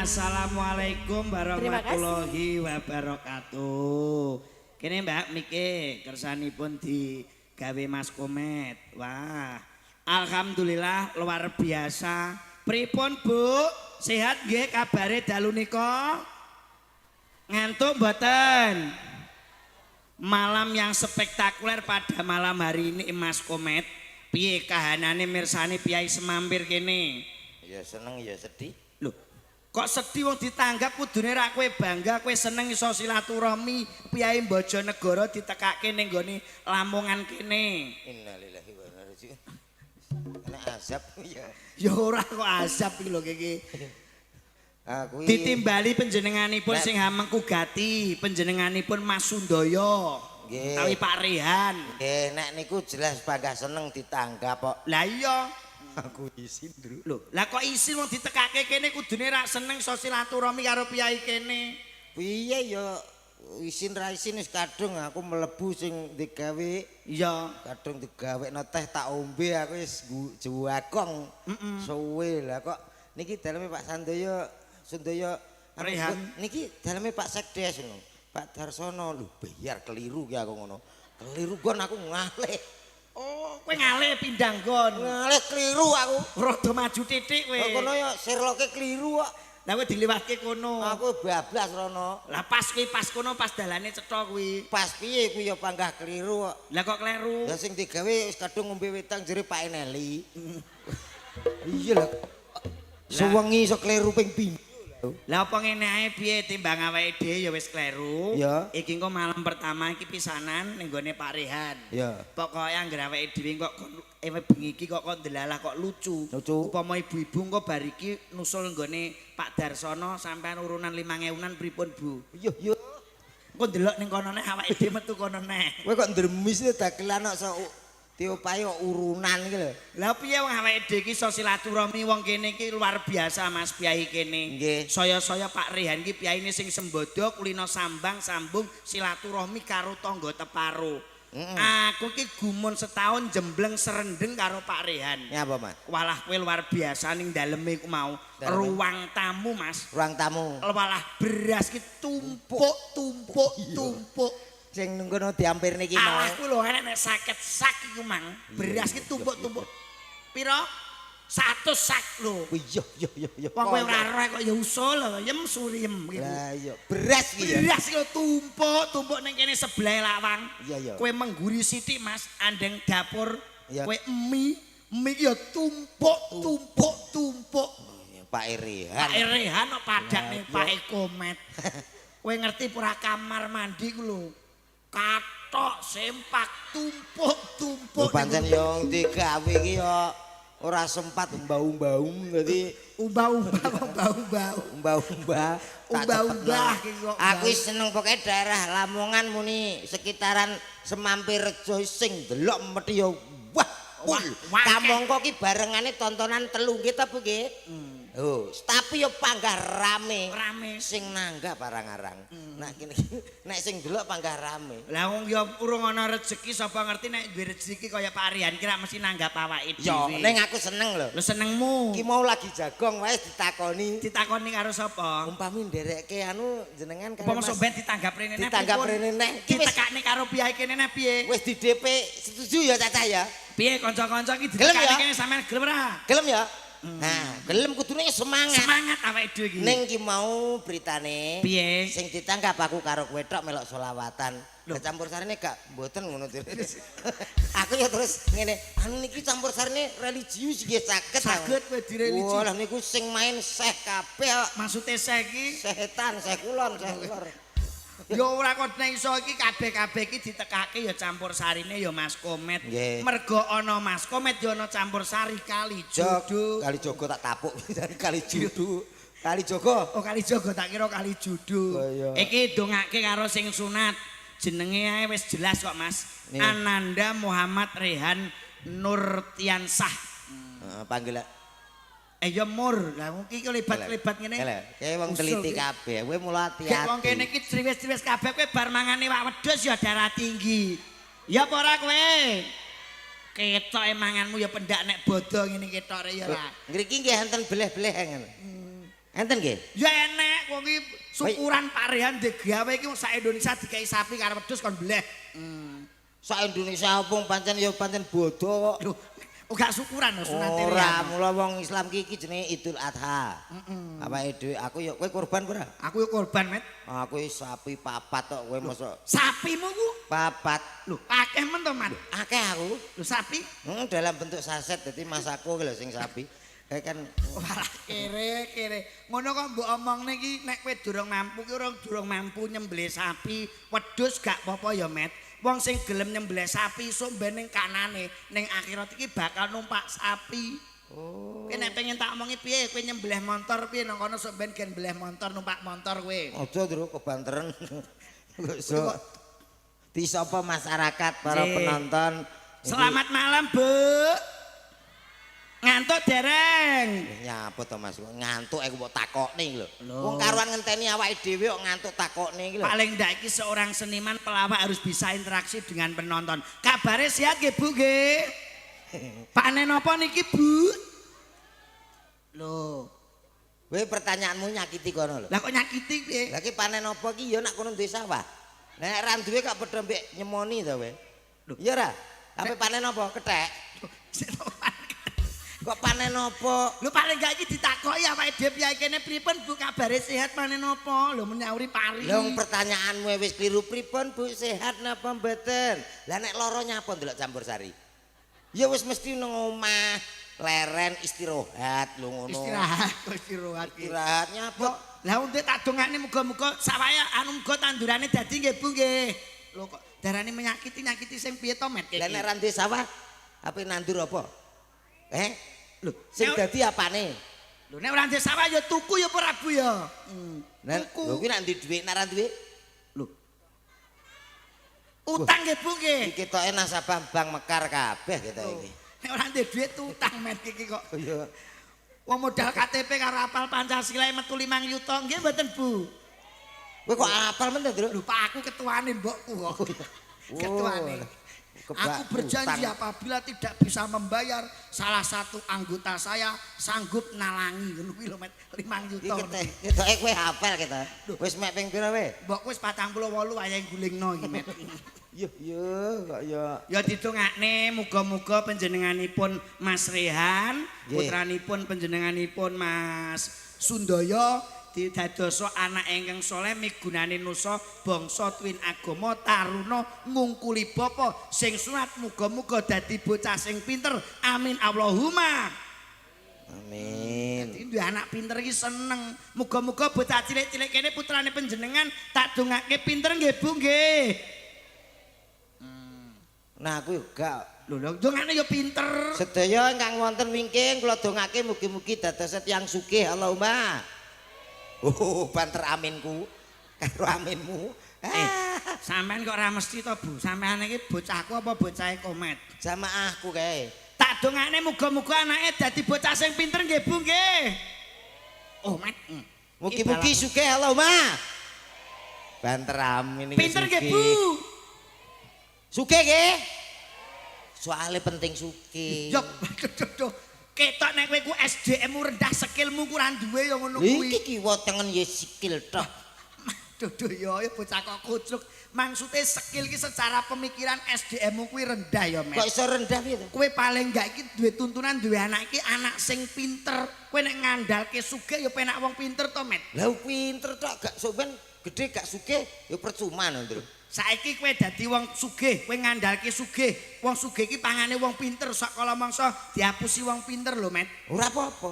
Assalamualaikum warahmatullahi wabarakatuh. Kene Mbak Miki kersanipun digawe Mas Komet. Wah, alhamdulillah luar biasa. Pripun Bu? Sehat nggih kabare dalu nika? Ngantuk mboten? Malam yang spektakuler pada malam hari ini Mas Komet. Piye kahanane mirsani Piyai Semampir kene? Ya seneng ya sedih. Loh, kok sedih wong ditanggap kudune ra kowe bangga, kowe seneng iso silaturahmi Piyai Bojonegoro ditekake ning gone Lamongan kene. Innalillahi wa inna ilaihi raji'un. Ana azab ya. Ya ora kok azab iki lho iki. Aku Ditimbali panjenenganipun sing hamengku gati, panjenenganipun Mas Sundoyo. Nggih. Tawi Pak Rehan. nggih nek niku jelas bangga seneng ditanggap kok. Lah iya. Aku isin, Bro. Loh, lah kok isin wong ditekake kene kudune ra seneng iso silaturahmi karo Piyai kene. Piye ya isin ra isin wis kadung aku mlebu sing digawe. Iya. Kadung digawekno teh tak ombe aku wis juwakong. Suwe lah kok niki daleme Pak Sundoyo Rehan. Niki daleme Pak Sekdes ngono. Pak Darsono lho biar keliru ki aku ngono. Keliru gon aku ngalih. Oh, kowe ngalih pindang gon. Ngalih keliru aku. Rada maju titik kowe. Kok kono ya sirloke keliru kok. Lah kowe diliwatke kono. Aku bablas rono. Lah pas kuwi pas kono pas dalane cetha kuwi. Pas piye kuwi ya panggah keliru kok. Lah kok kleru? Lah sing digawe wis kadung ngombe wetang jere Pak Eneli. Iya lah. Suwengi iso keliru ping pindho. Lah apa ngene ae piye timbang awake dhewe ya wis kleru. Ya. Iki engko malam pertama iki pisanan ning gone Pak Rehan. Ya. Pokoke anggere awake dhewe kok bengi iki kok ndelalah kok lucu. Lucu. Upama ibu-ibu engko bar iki nusul nggone Pak Darsono sampean urunan 5.000-an pripun Bu? Yo yo. Engko ndelok ning kono nek awake dhewe metu kono nek. Kowe kok ndremis dagelan kok diopahi kok urunan iki lho. Lah piye wong awake dhewe iki iso silaturahmi wong kene iki luar biasa Mas Piyai kene. Nggih. Saya-saya Pak Rehan iki piyaine sing sembodo kulino sambang sambung silaturahmi karo tangga teparo. Aku iki gumun setahun jembleng serendeng karo Pak Rehan. Ya apa, Mas? Walah kowe luar biasa ning daleme ku mau. Daleme? Ruang tamu Mas. Ruang tamu. Walah beras ki tumpuk. Sing ngono diampir niki mau. Awakku lho enek nek saket sak iku mang. Beras ki tumpuk-tumpuk. Piro? 100 sak lho. Iya. Wong kowe ora roh kok ya usul yem suriem gitu. Lah iya, beras ki ya. Beras ki tumpuk ning kene sebelah lawang. Iya. Kowe mengguri sithik Mas, andeng dapur. Iya. Kowe mie ki ya tumpuk. Pak Rehan. Pak Rehan kok padakne Pak Komet. Kowe ngerti pura kamar mandi ku lho. Katok sempak tumpuk. Lho pancen yo digawe iki yo ora sempat mbau-mbau dadi Umbah-umbah. Umbah-umbah ki kok. Aku seneng pokoke daerah Lamongan muni sekitaran Semampir Rejo sing delok methi yo wah. Kamangka ki barengane tontonan telu kita Bu nggih. Oh, tapi yo panggah rame. Sing nanggap arang-arang. Nek sing delok panggah rame. Lah wong ya urung ana rezeki sapa ngerti nek duwe rezeki kaya Pak Rian kira mesti nanggap awake Yo, dhewe. ning aku seneng lho. Lho senengmu. Ki mau lagi jagong wae ditakoni. Ditakoni karo sapa? Umpami nderekke anu jenengan karo Upama sampean ditanggap rene nek. ditanggap rene nek. Ditekakne karo piyai kene nek piye? Wis di DP setuju ya Caca ya. Piye kanca-kanca iki Gelem ditekakne ya? kene sampean gelem ora? Gelem ya? Nah, gelem kudune semangat. Semangat awake dhewe iki. Ning ki mau beritane. Piye? Sing ditanggap aku karo kowe tok melok selawatan. Campur sarine gak mboten ngono terus. Aku ya terus ngene, anu niki campur sarine religius nggih saged. Saged kowe direligi. Wah, niku sing main syekh kabeh kok. Maksude saiki Setan, syekh kulon, syekh lor. ya ora kok nek iso iki kabeh-kabeh iki ditekake ya campur sarine ya Mas Komet. Nggih. Mergo ana Mas Komet ya ana campur sari kali judu. Kali Jogo tak tapuk kali judu. Kali Jogo. Oh kali Jogo tak kira kali judu. Oh, iya. Iki dongake karo sing sunat. Jenenge ae wis jelas kok Mas. Nih. Ananda Muhammad Rehan Nurtiansah. Panggil Ya mur. Lah iki lebat-lebat ngene. Kayak wong teliti kabeh, kowe mula hati-hati. Kayak wong kene iki driwes-driwes kabeh kowe bar mangan iwak wedhus ya darah tinggi. Ya apa ora kowe? Ketoke manganmu ya pendak nek bodho ngene ketoke ya ora. Ngriki nggih enten beleh-beleh ngono. Enten nggih? Ya enek wong iki syukuran parehan digawe iki sak Indonesia dikai sapi karo wedhus kon bleh. Sak Indonesia opung pancen ya pancen bodoh kok. Lho, gak syukuran lho sunate Ora, mula wong Islam iki jenenge Idul Adha. Awake dhewe aku ya kowe kurban ora? Aku ya korban, Met. Aku sapi papat tok kowe mosok Sapimu ku papat. lho akeh men to, Mat. Akeh aku. Lho sapi Dalam bentuk saset dadi masaku lho sing sapi. Kayak kan walah kere. Ngono kok mbok omongne iki nek kowe durung mampu ki durung mampu nyembelih sapi, wedhus gak apa-apa ya, Met. Wong sing gelem nyembelih sapi iso mben ning kanane, ning akhirat iki bakal numpak sapi. Oh. Kowe nek pengen tak omongi piye kowe nyembelih montor piye nang kono sok ben gen mbelih montor numpak montor kowe. aja terus kebanteren. So disapa masyarakat para penonton. Selamat malam, Bu. Ngantuk dereng. Nyapa to Mas? Ngantuk aku mbok takokne lho. Wong karuan ngenteni awake dhewe kok ngantuk takokne iki lho. Paling ndak iki seorang seniman pelawak harus bisa interaksi dengan penonton. Kabare sehat nggih, Bu nggih? Panen apa niki, Bu? Loh, Kowe pertanyaanmu nyakiti kono lho. lah kok nyakiti piye? Lah ki panen apa ki ya nak kono duwe sawah. Nek ra duwe kok padha mbek nyemoni to kowe. Iya ra? Tapi panen apa? Kethek. Kok panen apa? Lho paling gak iki ditakoki awake dhewe piye kene pripun Bu kabare sehat panen apa? Lho menyauri pari. Lah pertanyaanmu wis kliru pripun Bu sehat napa mboten? Lah nek lara nyapa ndelok campur sari? Ya wis mesti nang omah leren istirahat lho ngono. Istirahat nyapa? Lah unte tak dongakne muga-muga sawaya anu muga tandurane dadi nggih Bu nggih. Lho kok darane nyakiti sing piye to Met? Lah nek ra duwe sawah ape nandur apa? Lho, sing dadi apane? Lho nek ora ndek sawah ya tuku ya ora Bu ya. Tuku. Lho kuwi nek ndek dhuwit nek ora duwe. Lho. Utang nggih Bu nggih. Iki ketoke nasabah bank mekar kabeh ketok iki. Nek ora ndek dhuwit utang Met iki kok. Iya. Wong modal KTP karo apal Pancasila metu 5 yuta nggih mboten Bu? Kowe kok apal men to, Nduk? Lho Pak aku ketuane mbokku kok. Ketuane. Aku berjanji apabila tidak bisa membayar salah satu anggota saya sanggup nalangi ngono kuwi lho Met 5 juta. Ketoke kowe hafal kita. Wis mek ping pira wae? Mbok wis 48 wayahe gulingno iki Met. Yo kok ya. Ya didongakne muga-muga panjenenganipun Mas Rehan, putranipun panjenenganipun Mas Sundoyo didadosa anak ingkang saleh migunani nusa bangsa tuwin agama taruna ngungkuli bapa sing sunat muga-muga dadi bocah sing pinter. Amin Allahumma. Amin. Dadi duwe anak pinter iki seneng. Muga-muga bocah cilik-cilik kene putrane panjenengan tak dongake pinter nggih Bu nggih. Nah aku gak Lho dongane ya pinter. sedaya ingkang wonten wingking kula dongake mugi-mugi dados tiyang sugih Allahumma. Banter aminku karo aminmu. Sampean kok ora mesti to Bu. Sampean iki bocahku apa bocahe komet? Jamaahku kae. Tak dongane muga-muga anake dadi bocah sing pinter nggih Bu nggih. Oh, Met. Mugi-mugi sugih Allahumma. Banter amin iki. Pinter nggih Bu. Sugih nggih. Soale penting sugih. Yo, duh. Ketok nek kowe ku SDM-mu rendah, skillmu ku ora duwe ya ngono kuwi. Iki kiwa tengen ya skill tok. Duh ya bocah kok kucuk. Maksude skill ki secara pemikiran SDM-mu kuwi rendah ya, Met. Kok iso rendah piye to? Kowe paling gak iki duwe tuntunan duwe anak iki anak sing pinter. Kowe nek ngandalke sugih ya penak wong pinter to, Met. Lah pinter tok gak soben gede gak sugih ya percuma lho, Nduk. Saiki kowe dadi wong sugih, kowe ngandalke sugih. Wong sugih iki pangane wong pinter, sak kala mangsa diapusi wong pinter lho, Met. Ora apa-apa.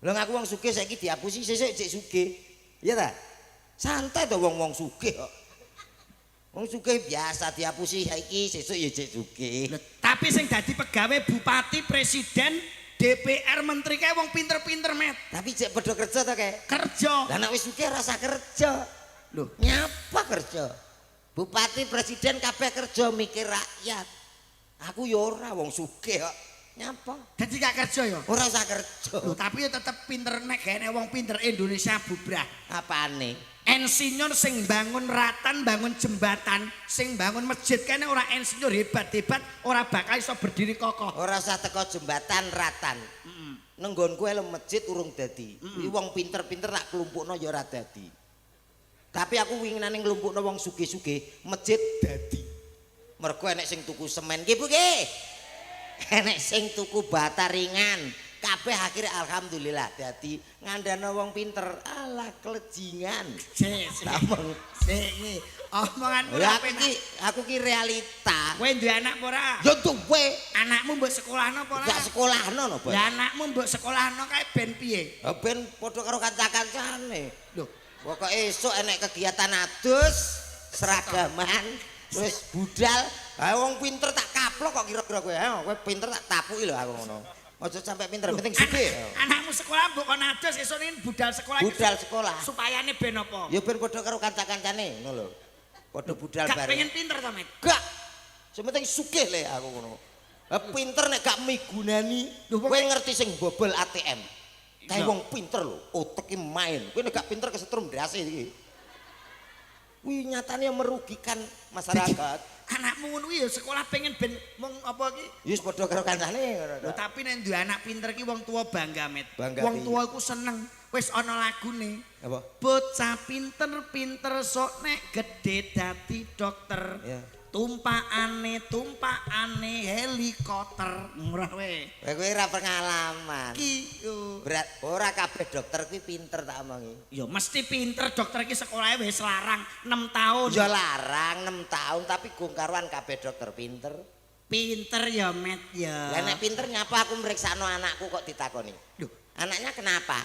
Lah ngaku wong sugih saiki diapusi sesuk cek sugih. Iya ta? Santai to wong-wong sugih kok. Wong sugih biasa diapusi saiki sesuk ya cek sugih. Tapi sing dadi pegawe bupati, presiden, DPR, menteri kae wong pinter-pinter, Met. Tapi cek padha kerja to kae. Kerja. Lah nek wis sugih rasa kerja. Lho, Nyapa kerja? Bupati presiden kabeh kerja mikir rakyat. Aku ya ora wong sugih kok. Nyapa? dadi gak kerja ya? Ora usah kerja. Lho, tapi ya tetep pinter nek gene wong pinter Indonesia bubrah. Apane? Insinyur sing bangun ratan, bangun jembatan, sing bangun masjid kene ora insinyur hebat-hebat, ora bakal iso berdiri kokoh. Ora usah teko jembatan ratan. nenggonku elem masjid urung dadi. Wong pinter-pinter tak klumpukno ya ora dadi. Tapi aku winginane nglumpukno wong sugih-sugih, masjid dadi. Mergo enek sing tuku semen ki Bu nggih. Enek sing tuku bata ringan. Kabeh akhirnya alhamdulillah dadi ngandana wong pinter. Alah klejingan. Sik. Omonganmu Ya apa aku ki realita. Kowe duwe anak apa ora? Ya duwe. Anakmu mbok sekolahno apa ora? Gak sekolahno no, Bos. Lah anakmu mbok sekolahno kae ben piye? Ya ben padha karo kanca-kancane. Lho, pokoke esuk enek kegiatan adus, seragaman, terus budal. Ha wong pinter tak kaplok kok kira-kira kowe. Ha kowe pinter tak tapuki lho aku ngono. Aja sampai pinter, penting sugih. Anakmu sekolah mbok kon adus esuk ini budal sekolah. Budal sekolah. Supayane ben apa? Ya ben padha karo kanca-kancane ngono lho. Padha budal Gak bareng. pengen pinter to, Mek? Gak. Sementing sugih le aku ngono. Pinter nek gak migunani, kowe ngerti sing bobol ATM. Kae wong pinter lho, otak ki main. Kowe nek gak pinter kesetrum ndase iki. Kuwi nyatane merugikan masyarakat. Anakmu ngono ya sekolah pengen ben wong apa iki? Ya wis padha karo kancane ngono. Lho tapi nek duwe anak pinter ki wong tua bangga, Met. Bangga Wong piye? tua iku seneng. Wis ana lagune. Apa? Bocah pinter-pinter sok nek gedhe dadi dokter. Ya. Tumpakane helikopter. Murah we. Kowe ora pengalaman. Ki yo. Berat ora kabeh dokter kuwi pinter tak omongi. Ya mesti pinter dokter ki sekolahnya wis larang 6 tahun. Ya larang 6 tahun tapi gong karuan kabeh dokter pinter. Pinter ya, Met ya. Lah nek pinter nyapa aku mriksano anakku kok ditakoni. Loh, Anaknya kenapa?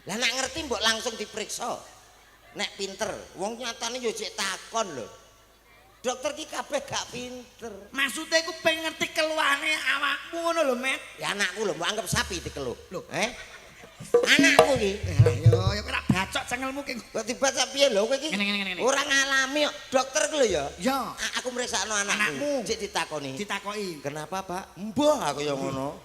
Lah nek ngerti mbok langsung diperiksa. Nek pinter, wong nyatane yo jek takon lho. Dokter ki kabeh gak pinter. maksudnya aku pengen ngerti keluhane awakmu ngono lho, Met. Ya anakku lho, mbok anggap sapi dikeluh. Loh. Anakku ki. Yo ora bacok cengelmu ki. Kok dibaca piye lho kowe ki? Ngene. Ora ngalami kok. Dokter ku lho ya. Yo, Aku mriksakno anakmu. Jek ditakoni. ditakoki. Kenapa Pak? Mbah aku ya ngono.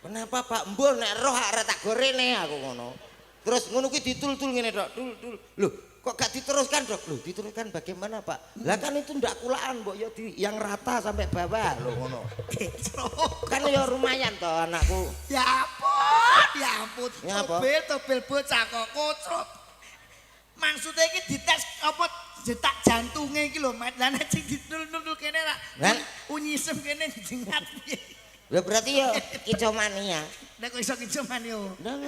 Kenapa Pak? Mbah nek roh arek tak gorene aku ngono. Terus ngono kuwi ditul-tul ngene Dok. Tul. Loh, kok gak diteruskan Dok? Loh, diteruskan bagaimana Pak? Lah kan itu ndak kulaan mbok ya yang rata sampai bawah lho ngono. Kan ya lumayan toh anakku. Ya ampun. Ya apa? Tobel bocah kok kocrot. Maksudnya iki dites apa detak jantunge iki lho, Met. Lah nek sing ditul-tul kene ra Lah? unyisem kene jengat piye. Lah berarti ya kicomania. Nek kok iso kicuman yo. Ndang.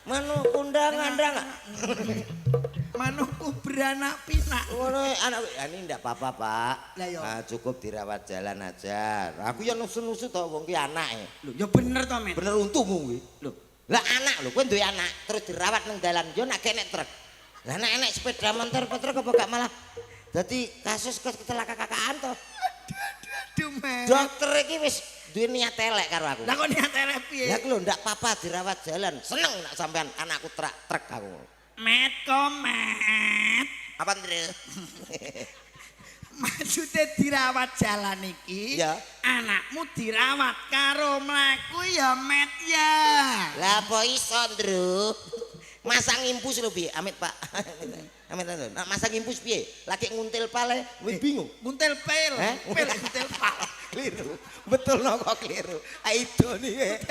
Manu kundangan ndang. Manukku beranak pinak. Ngono anak ini ndak apa-apa, Pak. Lah yo. Cukup dirawat jalan aja. Aku ya nusu-nusu to wong ki anake. Lho, ya bener to, Met. Bener untumu kuwi. Lho, Lah anak lho, kowe duwe anak terus dirawat nang dalan yo nek nek truk. Lah nek enek sepeda motor apa gak malah dadi kasus kecelakaan to. aduh, Met. Dokter iki wis duwe niat elek karo aku. Lah kok niat elek piye? Lah lho ndak apa-apa dirawat jalan. Seneng nek sampean anakku truk aku. Met komet. Apa Ndre? Maksudnya dirawat jalan iki. Ya. Anakmu dirawat karo mlaku ya, Met ya. Lah apa iso, Ndru? Masang impus lho piye? Amit, Pak. Amit. Nah, masang impus piye? Lagi nguntil pale, wis bingung. Muntel pel. Eh? Pel muntel pal. Keliru. Betul no kok keliru. Aido nih.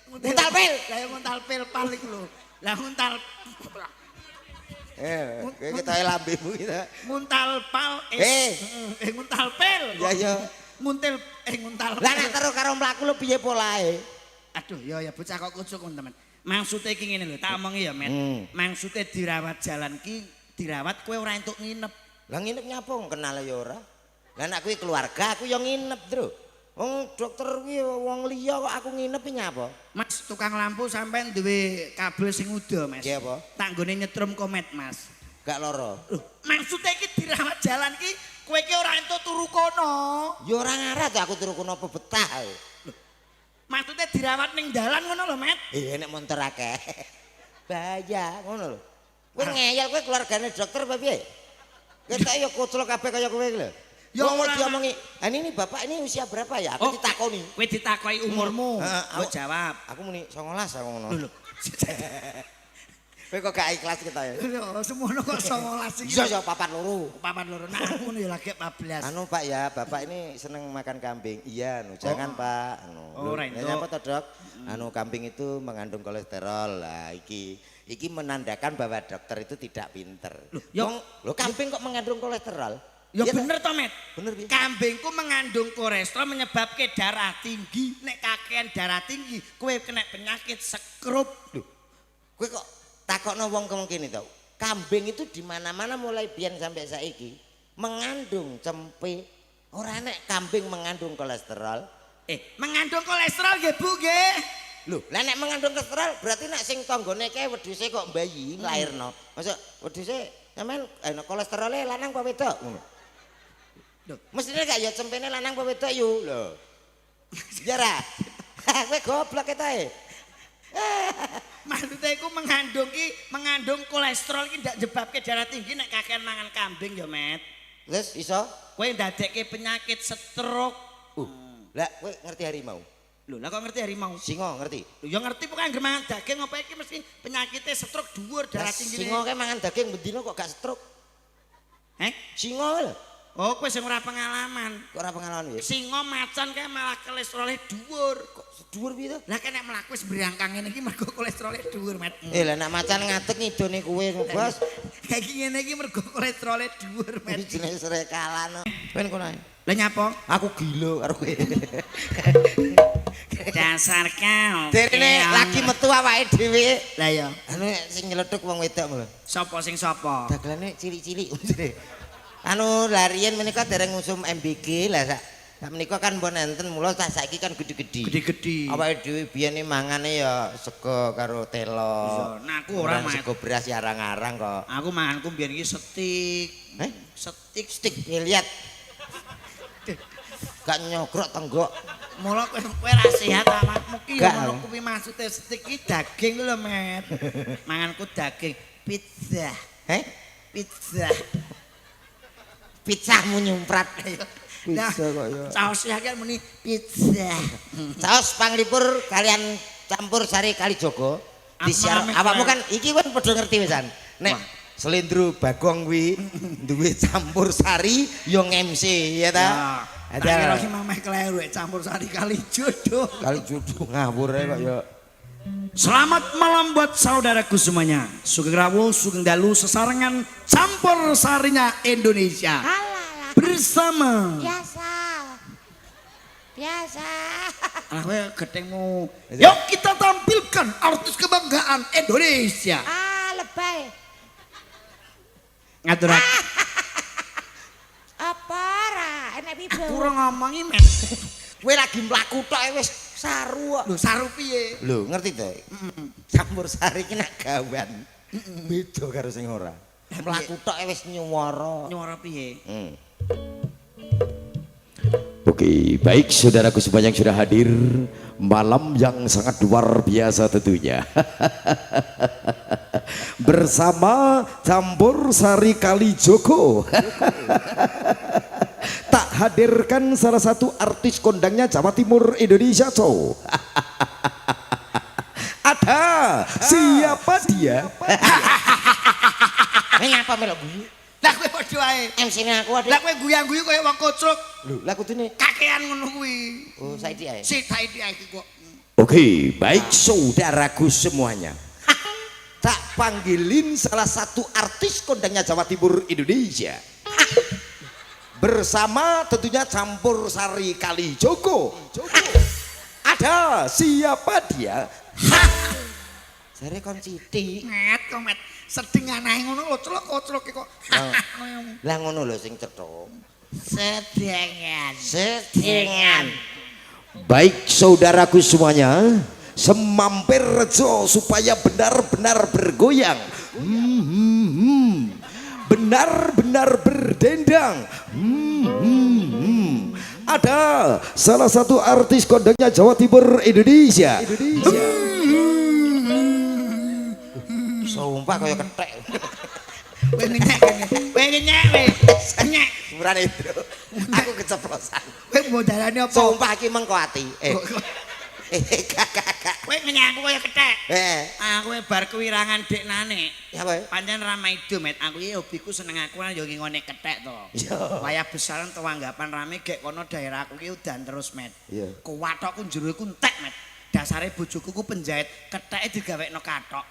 Muntal pel. Lah ya muntal pel pal iku lho. Lah muntal Kita lambemu kita. muntal pal muntal pel. Ya. Muntel nguntal. Lah nek terus karo mlaku lho piye polae? Aduh, ya bocah kok kucuk teman. Maksudnya iki ngene lho, tak omongi ya, Met. Maksudnya dirawat jalan ki, dirawat kowe ora entuk nginep. Lah nginep nyapa kenal ya ora? Lah nek kuwi keluarga aku ya nginep, Bro. Wong dokter kuwi wong liya kok aku nginep nyapa? Mas, tukang lampu sampean duwe kabel sing uda, Mas. Iya apa? Tak nggone nyetrum komet, Mas. Gak loro. Loh, maksudnya iki dirawat jalan ki, kowe ki ora entuk turu kono. Ya ora ngarah to aku turu kono apa betah. Maksudnya dirawat ning dalan ngono lho, Met. Nek montor akeh. Bahaya ngono lho. Kowe ngeyel kowe keluargane dokter apa piye? Ketok ya koclok kabeh kaya kowe iki lho. Ya Wong ora, diomongi, ini bapak ini usia berapa ya? Aku ditakoni. Kowe ditakoki umurmu. Heeh, Kowe jawab. Aku muni 19 aku ngono. Lho. Kowe kok gak ikhlas kita ya. Lho, semono kok 19 iki. Iya papat loro. Papat loro. Nah, aku ya lagi 14. Anu Pak ya, Bapak ini seneng makan kambing. Iya, jangan Pak. Oh, Rendo. Apa toh, Dok? Anu kambing itu mengandung kolesterol. Lah iki menandakan bahwa dokter itu tidak pinter. Loh, kambing kok mengandung kolesterol? Ya Iya, bener to, Met. Bener piye? Kambingku mengandung kolesterol menyebabkan darah tinggi. Nek kakean darah tinggi, kowe kena penyakit sekrup. Loh, kowe kok takokno wong kene to. Kambing itu di mana-mana mulai biyen sampai saiki mengandung cempe. Ora nek kambing mengandung kolesterol. Mengandung kolesterol nggih, Bu nggih. Loh, lah nek mengandung kolesterol berarti nek sing tanggane kae wedhuse kok bayi nglairno. Masa wedhuse sampean kolesterole lanang apa wedok ngono. Loh, mestine gak ya cempene lanang apa wedok yo. Lho. Jara. Kowe goblok ketae. Maksudnya iku mengandung kolesterol iki ndak nyebabke darah tinggi nek kakean mangan kambing ya, Met. Terus iso? Kowe ndadekke penyakit stroke. Lah kowe ngerti harimau? Lho, lah kok ngerti harimau? Singa ngerti? Lho, ya ngerti pokoke anggere mangan daging apa iki mesti penyakitnya stroke dhuwur darah tinggi. Singa kae mangan daging bendina kok gak stroke? Singa lho. Oh, kowe sing ora pengalaman. Kok ora pengalaman ya? Singa macan kae malah kolesterolnya dhuwur. Kok dhuwur piye to? Lah kene mlaku wis brangkang ngene iki mergo kolesterolnya dhuwur, Met. Lah nek macan ngadeg ngidone kowe, Bos. Kayak ngene iki mergo kolesterolnya dhuwur, Met. Jenenge srekalan. Ben kono ae. Lah nyapa? Aku gila karo kowe. Dasar kau. Derene lagi metu awake dhewe. Lah ya. Anu sing nyeletuk wong wedok lho. Sapa sing sapa? Dagelane cilik-cilik. Anu larian menika dereng ngusum MBG lah sak menika kan pun enten mula saiki kan gede-gede. Gede-gede. Awake dhewe biyen mangane ya sego karo telo. Nah, aku ora mangan sego beras ya arang-arang kok. Aku manganku biyen iki steak. Stik lihat. Gak nyogrok tenggok. Mula kowe ra sehat awakmu ki ya ngono kuwi maksude steak iki daging lho, Met. Manganku daging pizza. Pizza. Pizzamu nyumprat. Nah, Pizza kok ya. saus iki muni pizza. Saus panglipur kalian campur sari Kalijogo. Disiar awakmu kan iki kan padha ngerti wisan. Nek Slendro Bagong kuwi duwe campur sari yo MC ya ta. Ada lagi mamah kleru campur sari Kalijodo. Kalijodo ngawur kok ya. Selamat malam buat saudaraku semuanya. Sugeng Rawuh, Sugeng Dalu, sesarengan campur sarinya Indonesia. Bersama Biasa. Aku gedengmu. Yuk kita tampilkan artis kebanggaan Indonesia. Lebay. Ngatur Apa ora enek pibo. aku ora ngomongi, Met. Kowe lagi mlaku tok wis saru kok. Lho, saru piye? Lho, ngerti to? Campur sari ki nek gawan. Beda karo sing ora. Mlaku tok wis nyuwara. Nyuara piye? Oke, baik saudaraku semuanya yang sudah hadir, malam yang sangat luar biasa tentunya. Bersama campur sari Kalijogo. Tak hadirkan salah satu artis kondangnya Jawa Timur Indonesia Show. Ada siapa dia? Ngapa melok guyu? Lah kowe padha ae. MC-ne aku Lah kowe guyang-guyu kaya wong kocruk. Lho, lah kudune. Kakean ngono kuwi. Oh, saiki ae. Saiki ae kok. Oke, baik saudaraku semuanya. Tak panggilin salah satu artis kondangnya Jawa Timur Indonesia. Bersama tentunya campur sari Kalijogo. Ada siapa dia? Jare kon sithik. Met, kok Met. Sedeng anahe ngono kocruk kok. Lah ngono lho sing cetha. Sedengan. Baik saudaraku semuanya, semampir rejo supaya benar-benar bergoyang, benar-benar berdendang. Ada salah satu artis kondangnya Jawa Timur Indonesia. Sumpah kaya kethek. Kowe ngenyek. Nyek. Murane itu. Aku keceplosan. Kowe modalane apa? Sumpah iki mengko ati. Kakak. Kowe ngenyaku kaya kethek. Aku bar kewirangan deknane. Ya apa? Pancen rame ido, Met. Aku iki hobiku seneng aku yo ngene kethek to. Wayah besaran tewanggapan rame gek kono daerahku iki udan terus, Met. Iya. Kuwatokku njero iku entek, Met. Dasare bojoku ku penjahit, ketheke digawekno kathok.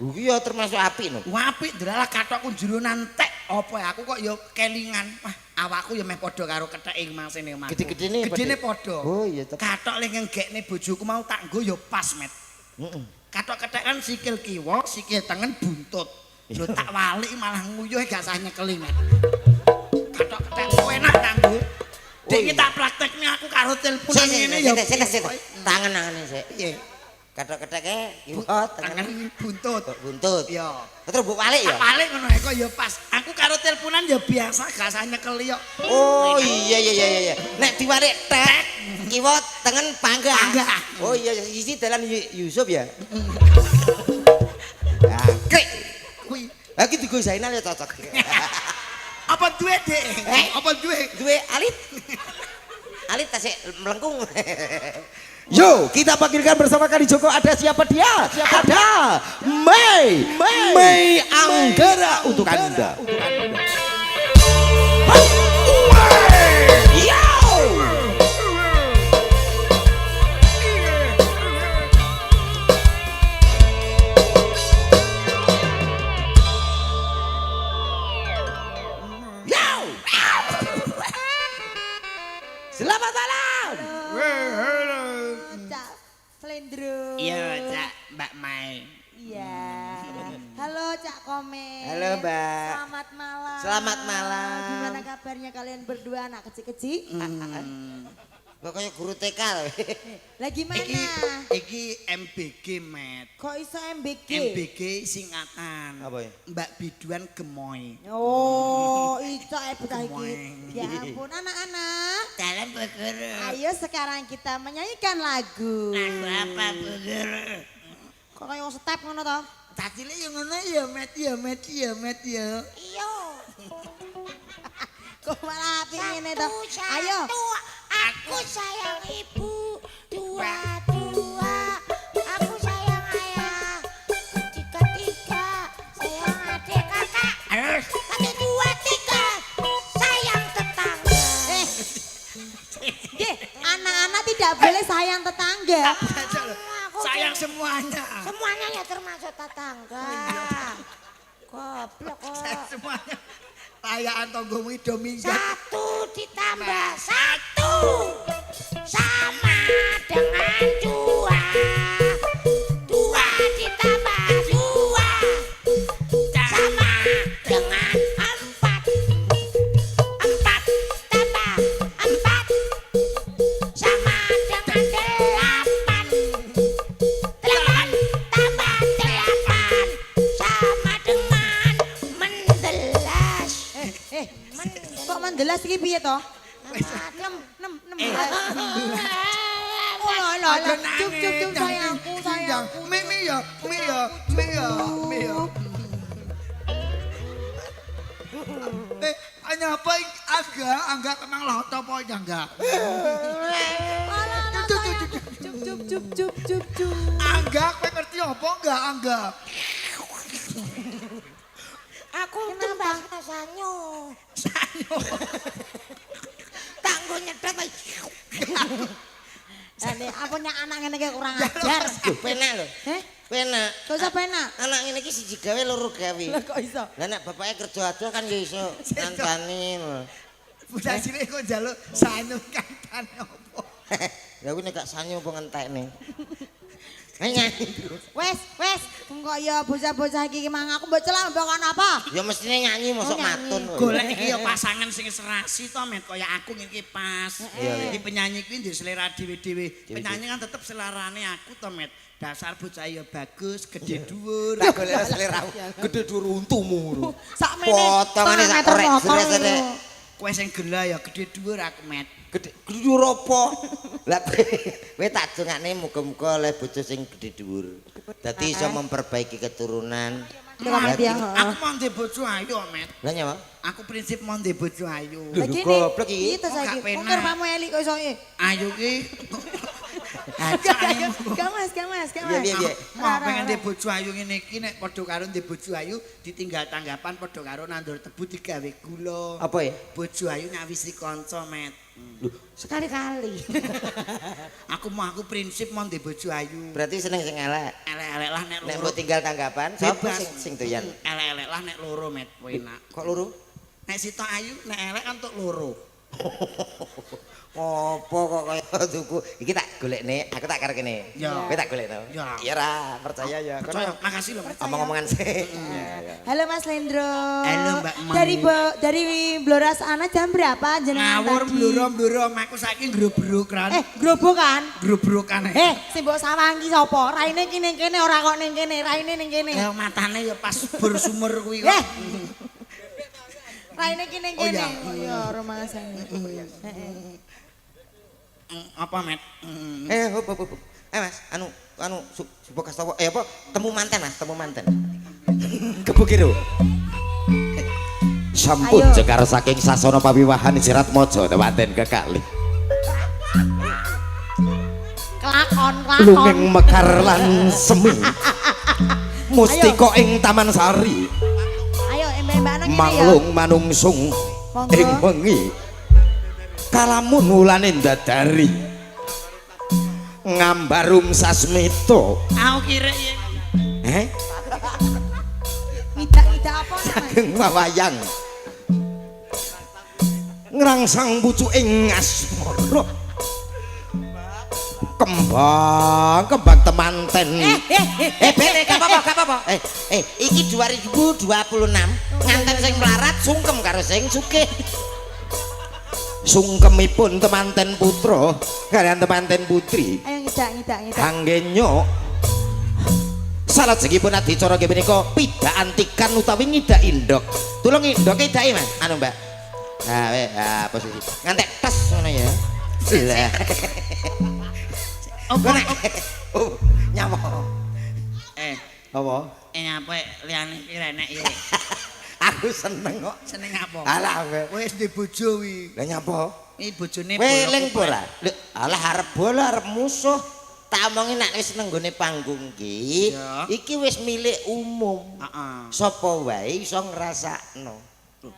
Iki ya termasuk apik no. Apik ndelalah kathokku njero nantek. Apa ya aku kok yo kelingan. Wah, awakku yo meh padha karo ketheke masene omahku. Gede-gedene Gedene padha. Oh iya tetep. Kathok ling nggekne bojoku mau tak nggo yo pas, Met. Heeh. Kathok kethek kan sikil kiwa, sikil tengen buntut. Lho tak walik malah nguyuh gak sah nyekeli, Met. Kathok kethek enak kanggo. Dek iki tak praktekne aku karo telepon ngene ya. Sik. Tangan-tangane sik. Piye? Kathok-ketheke kiwa Tangan buntut. buntut. Iya. Terus mbok walik ya? Balik ngono ae kok ya pas. Aku karo teleponan ya biasa gak sah nyekeli kok. Oh iya. Nek diwalik tek kiwa tengen pangga. Oh iya isi dalan Yusuf ya. Ya, krik. Kuwi Lagi digo Zainal ya cocok. apa duwe, Dek? Apa duwe? Duwe alit. Alit tasik melengkung. Yo, kita panggilkan bersama Kali Joko. Ada siapa dia? Ada Mei Anggara untuk Anda. Yo! Selamat malam. Cak Flendro. Iya, Cak Mbak Mai. Iya. Halo Cak Komeng. Halo, Mbak. Selamat malam. Selamat malam. Gimana kabarnya kalian berdua anak kecil-kecil? Kok kayak guru TK loh. Lah gimana? Iki MBG, Met. Kok iso MBG? MBG singkatan. Apa ya? Mbak Biduan Gemoy. Oh, iso betah iki. Gemoy. Ya ampun anak-anak. Dalam Bu Guru. Ayo sekarang kita menyanyikan lagu. Lagu apa Bu Guru? Kok kayak step ngono toh? Tadile yang ngono ya, Met ya. Iya. Kok malah pingin itu? Ayo. Aku sayang ibu, dua, aku sayang ayah, tiga, sayang adik kakak, Terus dua, sayang tetangga. Anak-anak tidak boleh sayang tetangga. sayang semuanya. Semuanya ya termasuk tetangga. Goblok Sayang kok. semuanya. Rayaan tonggomu ido minggat. 1 ditambah 1 sama dengan 2. 2 ditambah 2 sama dengan 4. 4 tambah 4 sama dengan 8. 8 tambah 8 sama dengan 11. Kok mendelas iki piye to? 6. 16. Oh lah Aja lah. Cuk sayangku. Mi ya. Hanya apa angga kemang loto apa ya enggak? Cuk. Angga kowe ngerti apa enggak angga? Aku tembak sanyo. Tanggo nyedot. Ane apanya anak ngene iki kurang ajar. Penak lho. Heh? Penak. Kok iso penak? Anak ngene iki siji gawe loro gawe. Lah kok iso? Lah nek bapake kerja ada kan ya iso ngantani lho. Bocah cilik kok njaluk sanyu kantane apa? Lah kuwi nek gak sanyo apa ngentekne. Nyanyi. Wes, kok ya bocah-bocah iki mang aku mbok celak mbok kon apa? Ya mestine nyanyi mosok nyanyi. matun. Golek iki ya pasangan sing serasi to Met kaya aku iki pas. Iya. Iki penyanyi kuwi ndek selera dhewe-dhewe. Penyanyi kan tetep selerane aku to Met. Dasar bocah ya bagus, gede dhuwur. Tak golek selera gede dhuwur untumu ngono. Sakmene. Potongane sak korek jere-jere. Kowe sing gela ya gede dhuwur aku Met. Gede dhuwur apa? Lah kowe tak dongakne muga-muga oleh bojo sing gede dhuwur. Dadi iso memperbaiki keturunan. Aku mau ndek bojo ayu Met. Lah nyapa? Aku prinsip mau ndek bojo ayu. Lho, goblok iki. Iki to Kok gak saiki. penak. Mungkin pamu elik kok iso iki. Ayu ki Gak mas. Piye? Mau pengen di bojo ayu ngene iki nek padha karo di bojo ayu ditinggal tanggapan padha karo nandur tebu digawe gula. Apa ya? Bojo ayu nyawisi kanca, Met. Sekali-kali. Aku prinsip mau di bojo ayu. Berarti seneng sing elek. Elek-elek lah nek Nek loro. mbok tinggal tanggapan, sapa Bebas. sing doyan? Elek-elek lah nek loro, Met. Enak. Kok loro? Nek sitok ayu nek elek kan tok loro. Apa kok kaya tuku? Iki tak golekne, aku tak karo kene. Ya. Kowe tak golekno. Ya. Iya ra, percaya ya. Percaya. Kono Makasih loh, Met. omong-omongan sih. Halo Mas Lendro. Halo, Mbak Mang. Dari Blora sana jam berapa jenengan Ngawur tadi? bluro-bluro aku saiki grobrokan. Grobokan. Grobrokan. Sing mbok sawangi sapa? Raine ki ning kene ora kok ning kene, raine ning kene. Ya matane ya pas bersumur kuwi kok. Eh. Raine ki ning Oh, kene. ya. Oh iya, romansan. Heeh. Apa, Met? Hop. Mas, anu supo kastawa. Apa? Temu manten, Mas, temu manten. Kepukiro. Sampun Ayo. jekar saking sasana pawiwahan Jerat Maja temanten kekalih. Kelakon. Lungeng mekar lan semi. Mustika ing Taman Sari. Ayo mbak-mbak nang kene ya. Manglung manungsung Monggo. ing wengi. Kalamun wulane ndadari. Ngambarum sasmita. Aku kira ya. Ida apa Mas? Saking wawayang ngrangsang pucuking asmara. Kembang temanten. Ben, gak apa-apa. Iki 2026 nganten sing melarat sungkem karo sing sugih. Sungkemipun temanten putra kaliyan temanten putri Ayo ngidak. kangge nyok salajengipun adicara nggih menika pidhakan tikan utawi ngidak indok. Tulung indoke idake Mas. Anu Mbak. Posisi ngantek tes ngono ya. Lah. Apa? Oh, nyapa. Apa? Apa liyane iki renek ya. Aku seneng kok. Seneng apa? Alah, Wis di bojo wi. lah nyapa? Iki bojone Weling ora? Lho, alah arep bola arep musuh. Tak omongi nek wis nang nggone panggung ki, Ya. iki wis milik umum. Heeh. Sapa wae iso ngrasakno.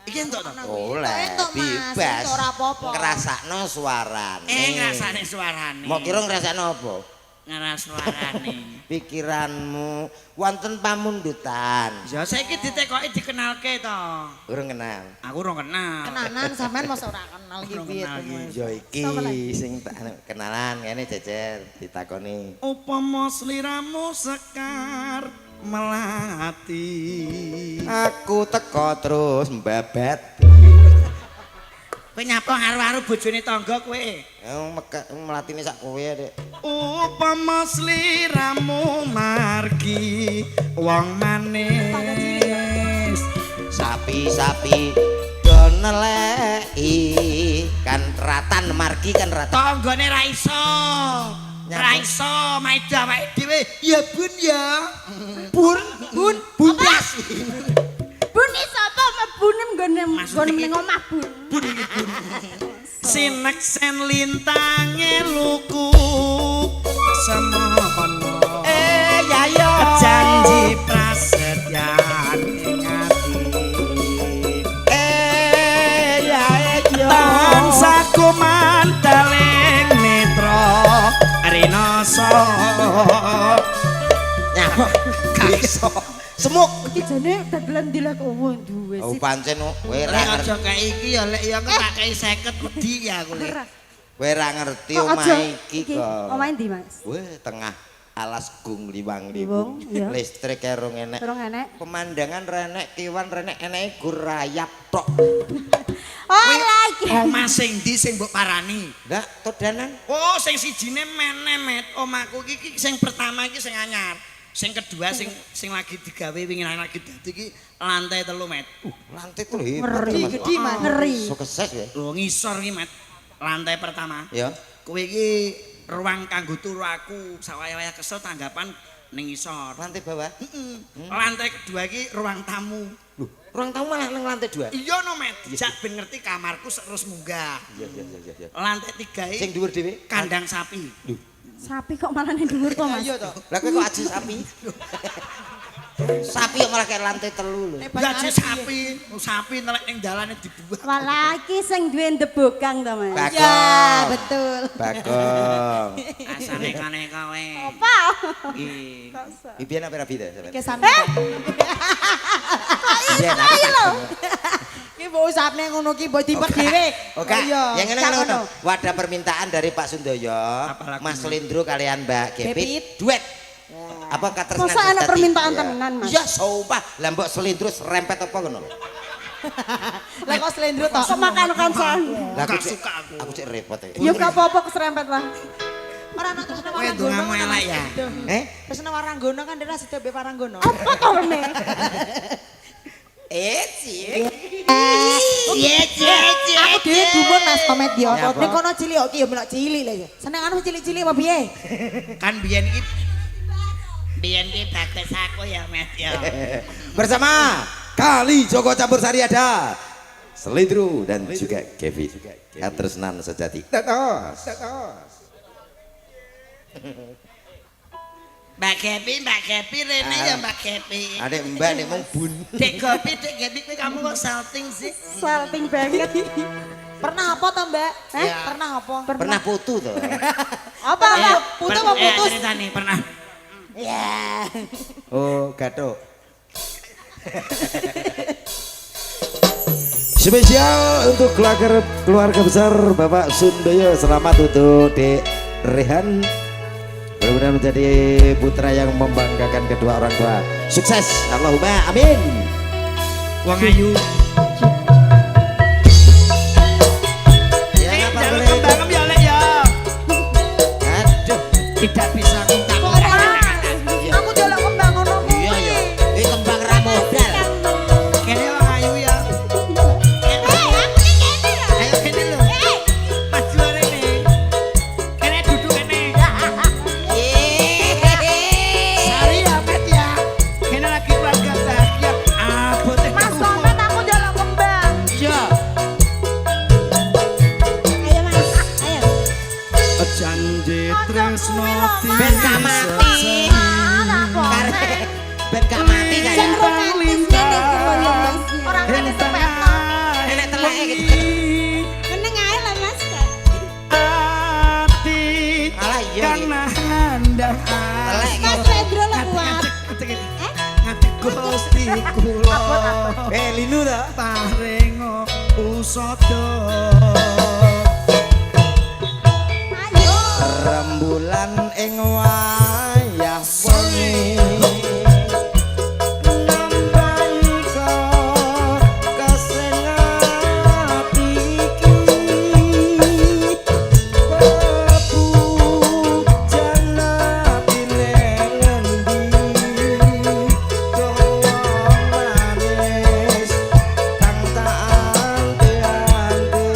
Iki entuk to. Oleh Entuk, Mas. bebas. Entuk, ora apa-apa. Ngrasakno suarane. Ngrasane suarane. Mau kira ngrasakno apa? Ngeras suarane. Pikiranmu wonten pamundutan. Ya saiki ditekoki dikenalke to. Urung kenal. Aku ora kenal. Kenanan sampean mosok ora kenal iki Ora piye kenal to, iki. Mas? Ya iki Sapa lagi? sing tak kenalan ngene jejer ditakoni. Upama sliramu sekar melati. Aku teko terus mbabet. Kowe nyapa karo-karo bojone tangga kowe. Melatine sak kowe Dek. Upama sliramu margi wong manis. Sapi-sapi do neleki kan ratan margi kan ratan. Tanggane ra iso. Ra iso maida awake dhewe. Ya Bun ya. Bun blas. Bun sapa mebune nggone Maksudnya ning omah Bun. Sinek sen lintange luku semono. Ya yo. Janji prasetyan ing ati. Ya yo. Bangsaku mandaling netra rinasa. Nyapa iso. Semuk. Iki jane dadelan dilek duwe Oh sih. pancen kowe ra Lek ngerti. aja kayak iki ya lek ya tak kei 50 wedi ya aku lek. Kowe ra ngerti Kok omah aja iki kok. Omah ndi, Mas? Weh tengah alas gung liwang Liwang, liwung. iya. Listrik karo enek. Terus enek. Pemandangan renek kiwan renek eneke gur rayap tok. Oh, lagi. Omah sing ndi sing mbok parani? Ndak todanan. Oh, sing sijine meneh met. Omahku iki sing pertama iki sing anyar. Sing kedua sing lagi digawe wingi lagi dadi iki lantai 3 met. Lantai tuh hebat. Ngeri, gede Mas. Ngeri. Sukses ya. Lho ngisor iki met. Lantai pertama. Ya. Kowe iki ruang kanggo turu aku sawaya-waya kesel tanggapan ning isor. Lantai bawah. Lantai kedua iki ruang tamu. Loh, ruang tamu malah nang lantai 2. Iya no Met, jak ben ngerti kamarku terus munggah. Iya. Lantai 3 Sing iki dhuwur dhewe. kandang sapi. Sapi kok malah ning dhuwur to, Mas? Iya to. Lah kowe kok aji sapi? Sapi kok malah kayak lantai 3 lho. Gaji sapi, sapi nelek ning dalane dibuang. Walah iki sing duwe ndebogang to, Mas. Bagong. Ya, betul. Bagong. Asane kane kowe. Apa? Iki. Ibian apa rabi ta? Iki sampe. Iya, lho. Iki mbok usapne ngono ki mbok dipek dhewe. Oke, Iya, yang gak ngono. Wadah permintaan dari Pak Sundoyo, Apa lagunya? Mas Lindro kalian Mbak Gepit Gepit. duet. Apa katersengan? Masa ana Gusti? permintaan Ya. temenan, Mas? Ya, sumpah. Lah mbok Selindro serempet apa ngono lho. Lah kok slendro to? Kok makan kancan. Lah Gak cek- suka aku. Aku cek repot ya. Ya gak apa-apa keserempet lah. Ora ana terus Kowe dongamu elek ya. Terus waranggono kan dene sida be waranggono. Apa to rene? Cik. Aku dhewe dumun Mas Komedia. Ya, apa? Nek kono cilik kok ya melok cilik lho ya. Senengane cilik-cilik apa piye? Kan biyen iki bagus aku ya Met ya. Bersama Kali Joko Campur Sari ada Selindro dan juga Kevin Katresnan sejati. Tetos. Mbak Gepi rene ya Mbak Gepi. Adek Mbak nek mung bun. Dek Gepi kowe kamu kok salting sih? Salting banget. Pernah apa to, Mbak? Ya. Pernah apa? Pernah putu to. Apa? Putus apa putus? Cerita nih pernah. Ya. Oh, gathuk. Spesial untuk keluarga besar Bapak Sundoyo. Selamat untuk Dek Rehan. Mudah-mudahan menjadi putra yang membanggakan kedua orang tua. Sukses, Allahumma amin. Wong ayu. Ya apa Jangan boleh. kembang ya Lek ya. Aduh. Tidak bisa minta. Aku jolok kembang ngono kuwi. Iya ya. Iki kembang ra modal. Kene wong ayu ya. Ayo kene lho. Maju rene. Kene duduk kene. Sari ya Met ya. Kene lagi keluarga bahagia. Abote Mas Komet aku jolok kembang. Iya. Ayo Mas, ayo. Janji tresno Ben gak mati. Karek ben gak mati Sing kayak. romantis ngene iki kok ya Mas. Orang ngene sepet. Nenek teleke gitu. Meneng ae lah Mas. Ati Alah iya. karena handang Telek. Mas Pedro lo kuat. ngati Gusti kula Linu ta? paringo usada Ayo. Rembulan ing wayah wengi. Nambahi kesengat iki. Bebujan ngendi. Doa manis kang tak anti-anti.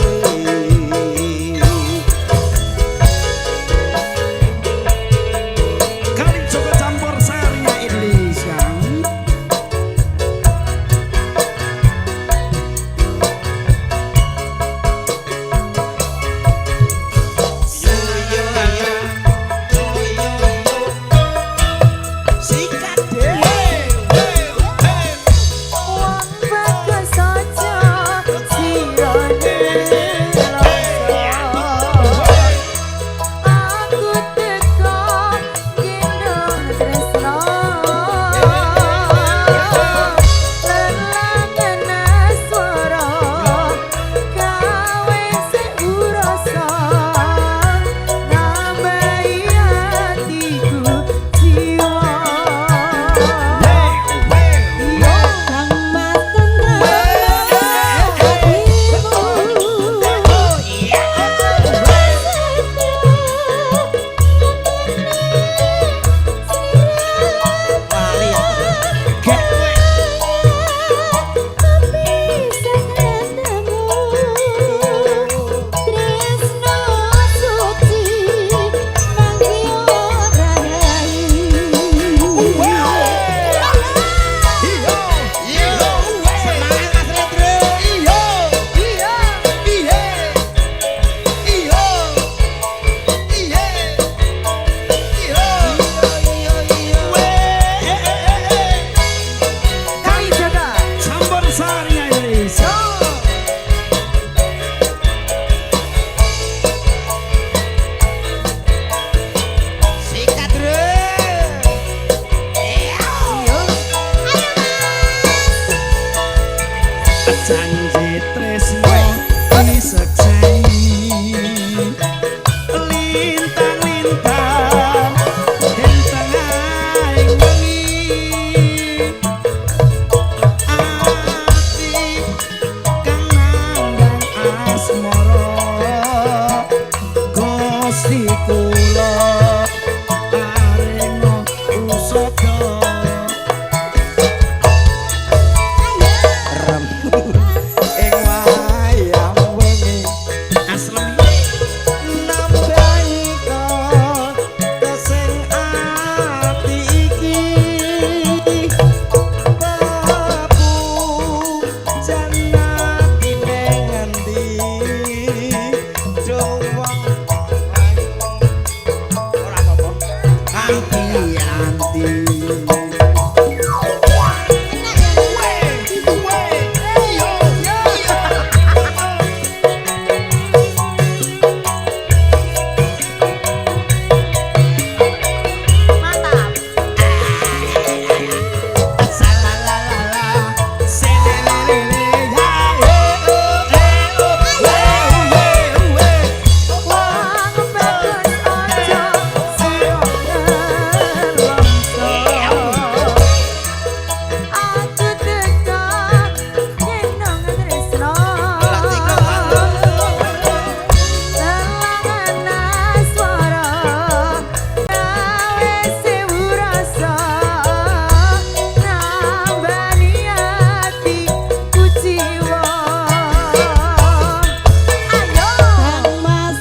anti-anti. Mantap. Salalala, selelelele, ya, oh, Wong bagus ojo sira nelongso. Aku dekat nyenong tresno. Telangan swara gawe sewu rasa nambani ati kuciwa. Ayo Mas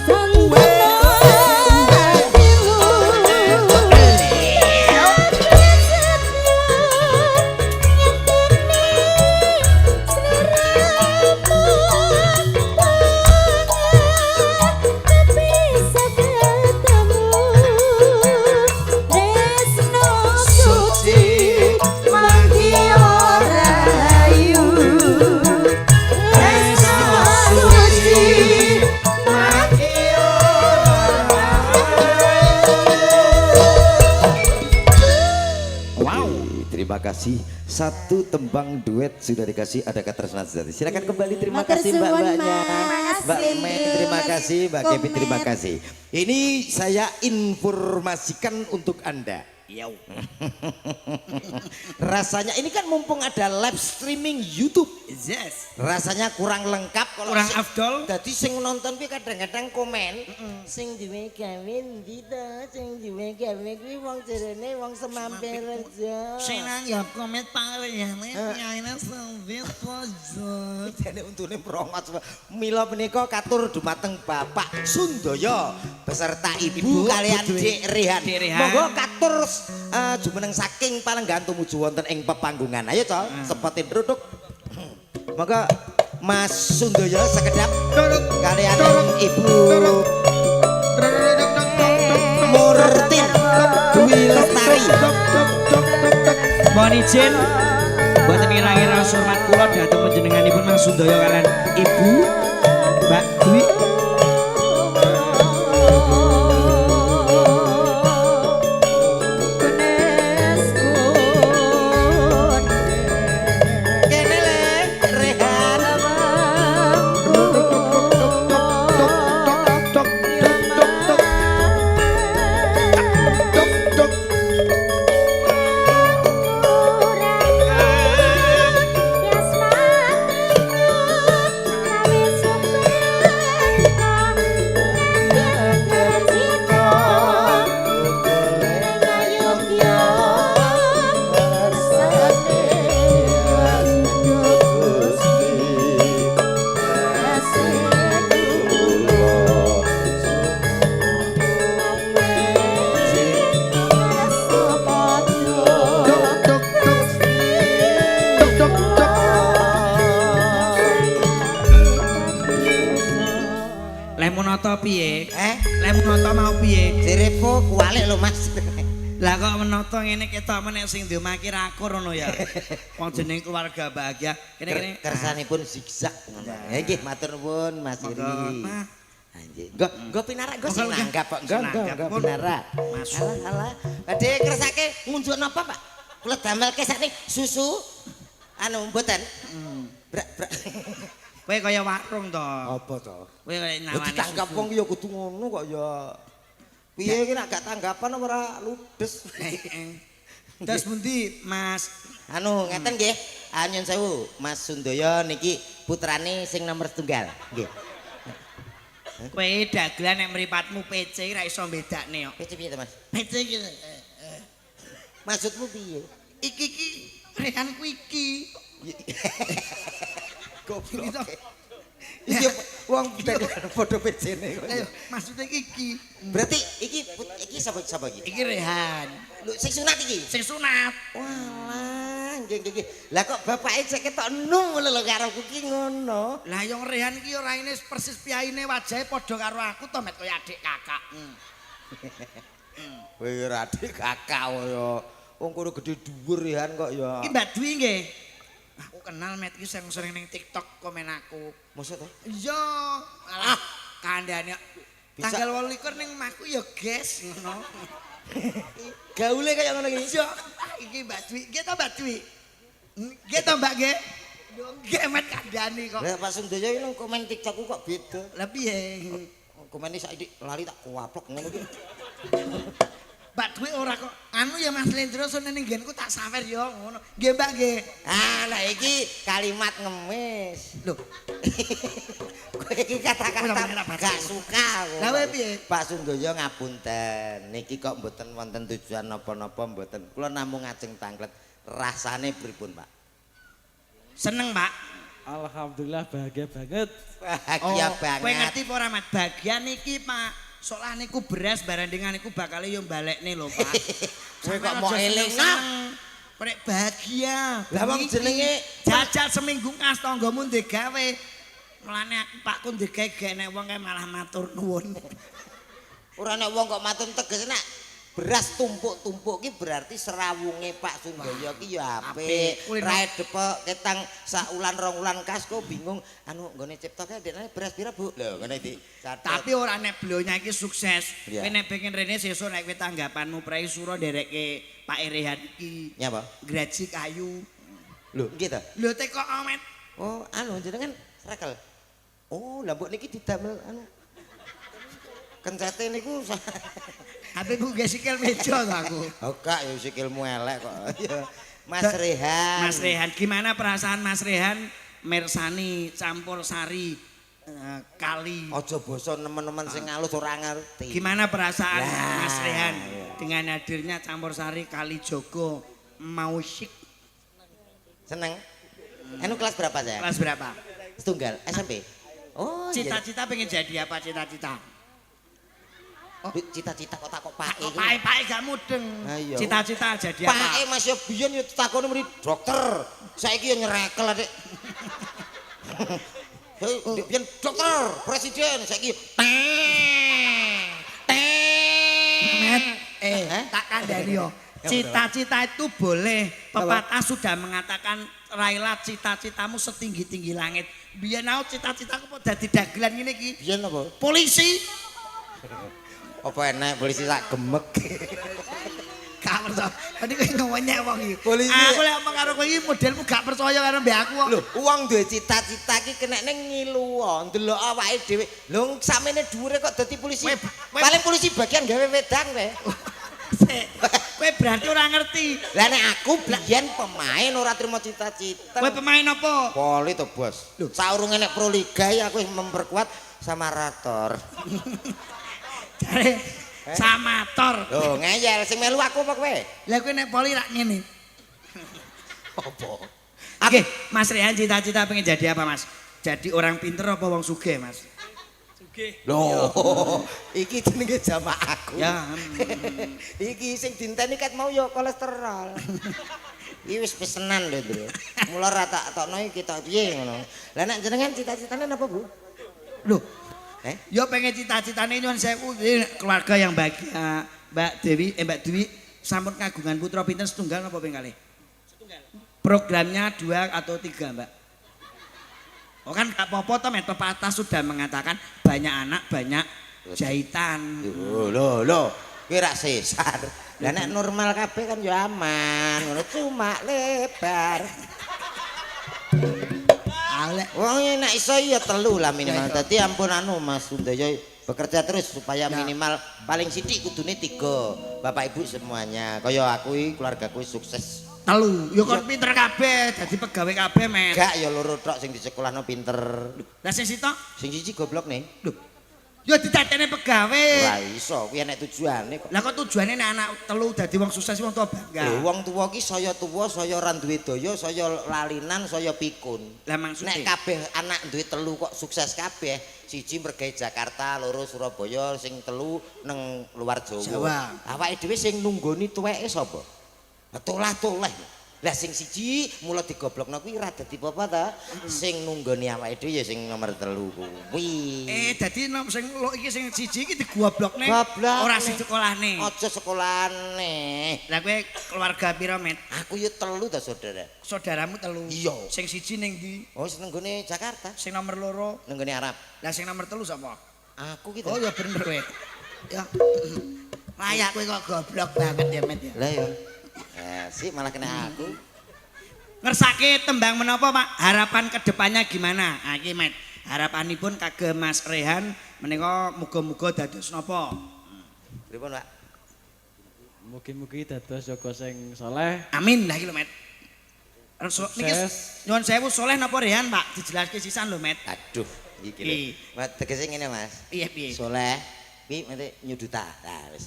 Terima kasih. Satu tembang duet sudah dikasih. Ada kata Sejati. Silakan kembali. Terima Matur kasih suwun, mbak-mbaknya. Mas. Mbak Mei terima kasih. Mbak Kevin terima kasih. Ini saya informasikan untuk Anda. Rasanya ini kan mumpung ada live streaming YouTube. yes. Rasanya kurang lengkap kalau Kurang afdol. Dadi sing nonton kuwi kadang-kadang komen sing duwe gawe ndi to, sing duwe gawe kuwi wong jerene wong semampir aja. Sing nanggap komet pangriyane piyaine sembit pojo. Dene untune mrongot. Mila menika katur dumateng Bapak Sundoyo beserta Ibu kalian Dik Rehan. Dik Rehan. Monggo katur jumeneng saking Palenggan tumuju wonten ing pepanggungan. Ayo, Col, sepotin duduk. Monggo Mas Sundoyo sekedap kalian Ibu Murtin Dwi Lestari. Mohon izin mboten ngira-ngira hormat kula dhateng panjenenganipun Mas Sundoyo kalian Ibu Mbak Dwi. Kene le Rehan. Lemonata piye? Eh, Lemonata mau piye? Cirepo kualik lho Mas. Lah kok menata ngene ketok menek sing diomaki rakur ngono ya. Wong jeneng keluarga bahagia. Kene-kene Kersanipun zigzag. Ya nggih matur nuwun Mas Iri. Mah. Anjir. Nggo pinarak nggo sing Nggo, nanggap kok. sing Nggo nanggap. pinarak. Masuk. Alah. Badhe kersake ngunjuk napa, Pak? Kula damel kesane susu anu mboten. Brak. Kowe kaya warung to. Apa to? Kowe kaya Ya nawani. ditanggap wong ya kudu ngono kok ya. Piye iki nek gak tanggapan ora ludes. Terus pundi Mas? Anu ngeten nggih. Nyun sewu, Mas Sundoyo niki putrane sing nomor tunggal. Nggih. Kowe dagelan nek mripatmu PC ra iso bedakne kok. Piye to Mas? PC iki Maksudmu piye? iki rekanku iki. Goblok. Iki wong padha PC-ne kok. Ayo, maksudnya iki. Berarti iki sapa iki? Iki Rehan. Lho sing sunat iki. Sing sunat. Walah, nggih. Lah kok bapake cek ketok nung ngono lho karo aku ki ngono. Lah yang Rehan iki ora ini persis piyaine wajahe padha karo aku to met kaya adik kakak. Wih Radi kakao ya. Wong kono gede dhuwur ya kok ya. Iki Mbak Dwi nggih. Aku kenal Met iki sing sering ning TikTok komen aku. Maksud to? Iya, alah kandhane tanggal 28 ning omahku ya, Guys, ngono. Gaule kaya ngono iki. Iya, iki Mbak Dwi. Nggih to Mbak Dwi? Nggih to Mbak nggih? Yo nggih Met kandhane kok. Lah Pak Sundoyo iki nang komen TikTokku kok beda. Lah piye? Komen iki saiki lari tak kuaplok ngono iki. Mbak Dwi ora kok anu ya Mas Lendro sone ning nggenku tak sawer ya ngono. Nggih Mbak nggih. Ah, nah iki kalimat ngemis. Loh. Kowe iki kata-kata gak suka aku. Lah wae piye? Pak Sundoyo ngapunten. Niki kok mboten wonten tujuan napa-napa mboten. Kula namung ngajeng tanglet. Rasane pripun, Pak? Seneng, Pak. Alhamdulillah bahagia banget. Bahagia Kowe banget. ngerti apa ora Mat? Bagian iki, Pak. Soalnya niku beras barandingan niku bakal yo balekne lho, Pak. Kowe kok mau eling Prek bahagia. Lah wong Iki jenenge jajal seminggu kas tanggamu ndek gawe. Mulane Pakku ndek gawe nek wong kae malah matur nuwun. ora nek wong kok matur teges nek beras tumpuk-tumpuk ki berarti serawunge Pak Sundoyo ki ya apik. Rae depek ketang sak ulan rong ulan kas kok bingung anu nggone ciptoke dekne beras pira Bu? Lho ngene iki. Tapi ora nek blonya iki sukses. Iya. Kowe nek pengen rene sesuk nek kowe tanggapanmu Prai Sura nderekke Pak Erehan iki. Nyapa? Graji kayu. Lho nggih ta? Lho teko Amet. Oh anu jenengan srekel. Oh lah mbok niki didamel anu. Kencete niku Tapi ku gak sikil meja to aku. oh kak ya sikilmu elek kok. Mas Rehan. Mas Rehan, gimana perasaan Mas Rehan mersani campur sari kali? Aja basa nemen-nemen sing alus ora ngerti. Gimana perasaan Lah, Mas Rehan iya. dengan hadirnya campur sari kali Jogo Musik? Seneng? Anu kelas berapa saya? Kelas berapa? Setunggal SMP. Oh, Cita-cita pengen jadi apa cita-cita? iya. Cita-cita kok takok Pak Kok Pak gak mudeng. Ayo. Cita-cita jadi Pak apa? Mas yo biyen yo takone mrene dokter. Saiki yo nyerekel Dik. Hei, biyen dokter, presiden saiki Met, tak kandani yo. Cita-cita itu boleh. Pepatah sudah mengatakan raihlah cita-citamu setinggi-tinggi langit. Biyen aku cita-citaku kok dadi dagelan ngene iki. biyen apa? Polisi. Apa enak polisi sak gemek. Gak percaya. Tadi kowe ngomongnya wong iki. Polisi. Aku lek omong karo kowe iki modelmu gak percaya karo mbek aku kok. Lho, wong duwe cita-cita iki kenekne ngilu ndelok awake dhewe. Lho, samene dhuwure kok dadi polisi. Paling polisi bagian gawe wedang kowe. Kowe berarti ora ngerti. Lah nek aku biyen pemain ora trimo cita-cita. Kowe pemain apa? Poli to, Bos. Lho, saurunge nek Pro Liga ya aku memperkuat Samarator. Jare samator. Lho, ngeyel sing melu aku apa kowe? Lah kowe nek poli rak ngene. Apa? Oke, Mas Rehan cita-cita pengen jadi apa, Mas? Jadi orang pinter apa wong sugih, Mas? Loh, iki jenenge jamaahku. Ya. Iki sing dinteni ket mau ya kolesterol. Iki wis pesenan lho, Bro. Mula ra tak tokno iki ketok piye ngono. Lah nek jenengan cita-citane napa, Bu? Loh, Eh? yo pengen cita-citane nyuwun sewu keluarga yang bahagia. Mbak Dewi sampun kagungan putra pinten setunggal apa ping kalih? Setunggal. Programnya 2 atau 3, Mbak? Oh kan gak apa-apa toh, pepatah sudah mengatakan banyak anak banyak jahitan. Loh. Kowe rak sesar. Lah nek normal kabeh kan ya aman, ngono cuma lebar. Alek. Wong nek iso ya telu lah minimal. Dadi ampun anu Mas Sundoyo bekerja terus supaya minimal paling sithik kudune 3. Bapak Ibu semuanya. Kaya aku iki keluargaku sukses. Telu, yo kon pinter kabeh, dadi pegawai kabeh, men. Gak ya loro tok sing disekolahno pinter. Lah sing sitok, Sing siji goblok nih. lho. Yo ditatene pegawai. Ora iso, kuwi nek tujuane kok. Lah kok tujuane nek anak telu dadi wong sukses wong tua bangga. Lho wong tuwa ki saya tuwa, saya ora duwe daya, saya lalinan, saya pikun. Lah maksudnya Nek kabeh anak duwe telu kok sukses kabeh, siji mergawe Jakarta, loro Surabaya, sing telu neng luar Jawa. Jawa. Awake dhewe sing nunggoni tuweke sapa? Tolah-toleh. Lah sing siji mula digoblokno kuwi ora dadi apa ta. Sing nunggoni awake dhewe ya sing nomor 3 kuwi. Dadi sing lo iki sing siji iki digoblokne Goblokne. ora sing sekolahne. Aja sekolahane. Lah kowe keluarga pira, Met? Aku ya 3 ta saudara. Saudaramu 3. Iya. Sing siji ning ndi? Oh sing nenggone Jakarta, Sing nomor 2. nenggone Arab. Lah sing nomor 3 sapa? Aku gitu. Oh ya bener kowe. Ya. Layak kowe kok goblok banget ya, Met ya. Lah ya. Sih malah kena aku. Ngersake tembang menapa, Pak? Harapan kedepannya gimana? Ah iki, Met. Harapanipun kagem Mas Rehan menika muga-muga dados napa? Pripun, Pak? Mugi-mugi dados Joko sing saleh. Amin lah iki lho, Met. Niki Sukses. nyuwun sewu soleh napa Rehan, Pak? Dijelaske sisan lho, Met. Aduh, iki lho. Iya. Mas tegese ngene, Mas. Piye? Soleh kuwi mate nyuduta. Nah, wis.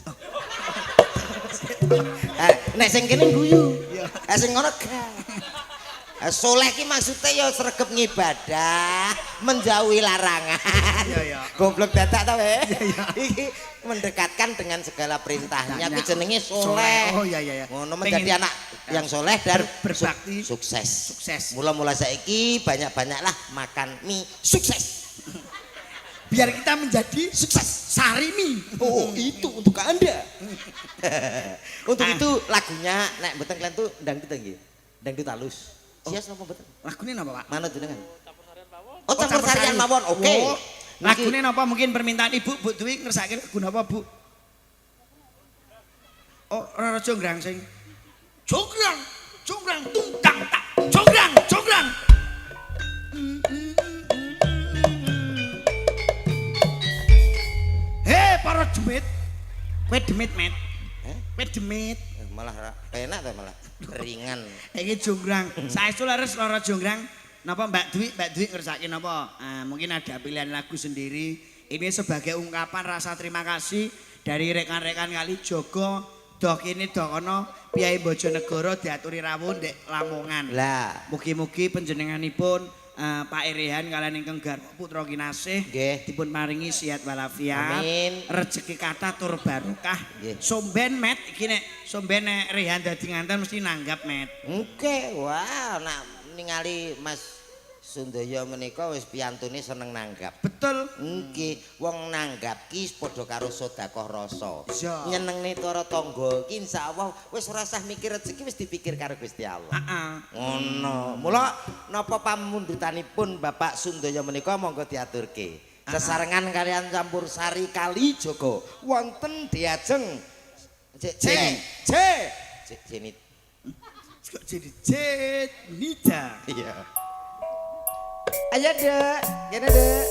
Nek sing kene guyu. Sing ngono gak. Soleh ki maksudnya ya sregep ngibadah, menjauhi larangan. Iya, iya. Goblok dadak ta we. Iki mendekatkan dengan segala perintahnya ki jenenge soleh. Oh iya. Ngono menjadi anak yang soleh dan berbakti. sukses. Sukses. Mula-mula saiki banyak-banyaklah makan mie sukses. Biar kita menjadi Sukses. sarimi. Oh, itu untuk Anda. Untuk itu lagunya nek mboten kalian tuh dangdut nggih. Dangdut halus. Sias napa mboten? Lagune napa, Pak? Manut jenengan? Oh, campur sarian mawon. Oke. Oh, lagune napa mungkin permintaan Ibu Bu Dwi ngersake lagu napa, Bu? Oh, ora jonggrang sing. Jonggrang tung tang tak. Jonggrang. Para demit. Kowe demit, Met. Kowe demit. Malah enak ta malah ringan. Iki jonggrang. Saestu leres lara jonggrang. Napa Mbak Dwi ngersake napa? Mungkin ada pilihan lagu sendiri. Ini sebagai ungkapan rasa terima kasih dari rekan-rekan kali Jogo, dok ini dok ono Piyai Bojonegoro diaturi rawuh ndek Lamongan. Lah, Mugi-mugi panjenenganipun Pak Rehan kalian ingkang garwa putra kinasih nggih. dipun paringi sihat walafiat, Amin. rezeki kathah tur barokah. Nggih. Somben Met iki nek somben nek Rehan dadi nganten mesti nanggap Met. Oke, wah, nak ningali Mas Sundoyo menika wis piyantune seneng nanggap. Betul. Nggih, wong nanggap ki padha karo sedekah rasa. Iya. Nyenengne para tangga ki insyaallah wis ora usah mikir rezeki wis dipikir karo Gusti Allah. Heeh. Ngono. Mula napa pamundutanipun Bapak Sundoyo menika monggo diaturke. Sesarengan kalian campur sari kali Joko wonten diajeng Jenit. Kok jadi jet nida. Iya. Ayo Dek, gini Dek.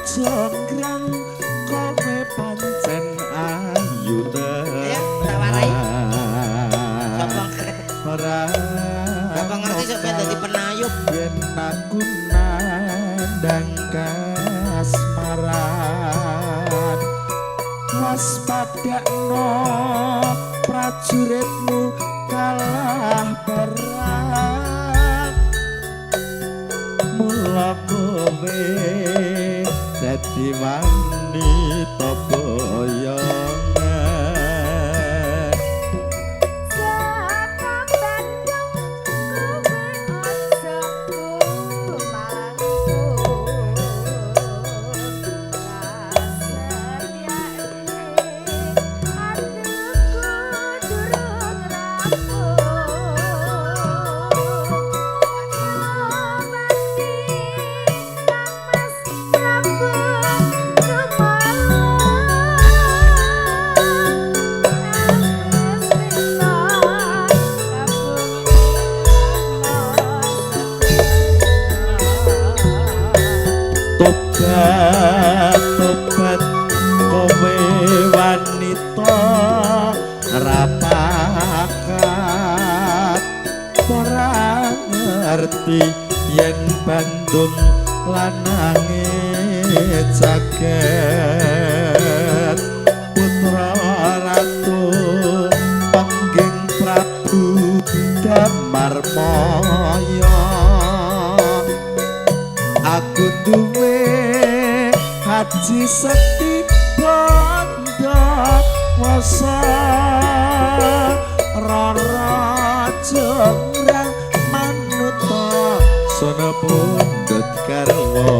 Jonggrang kowe pancen ayu Ayo, tak warai. ora Bapak ngerti sampai dadi penayub. yen aku nandang kasmaran waspadakno prajuritmu kalah perang mula kowe dadi wanita boyongan tobat kowe Gusti yen Bandung lanange jagat putra ratu pengging Prabu Damarmaya aku duwe haji sekti bondo wasa rara jembrang manuta sono pundut karwa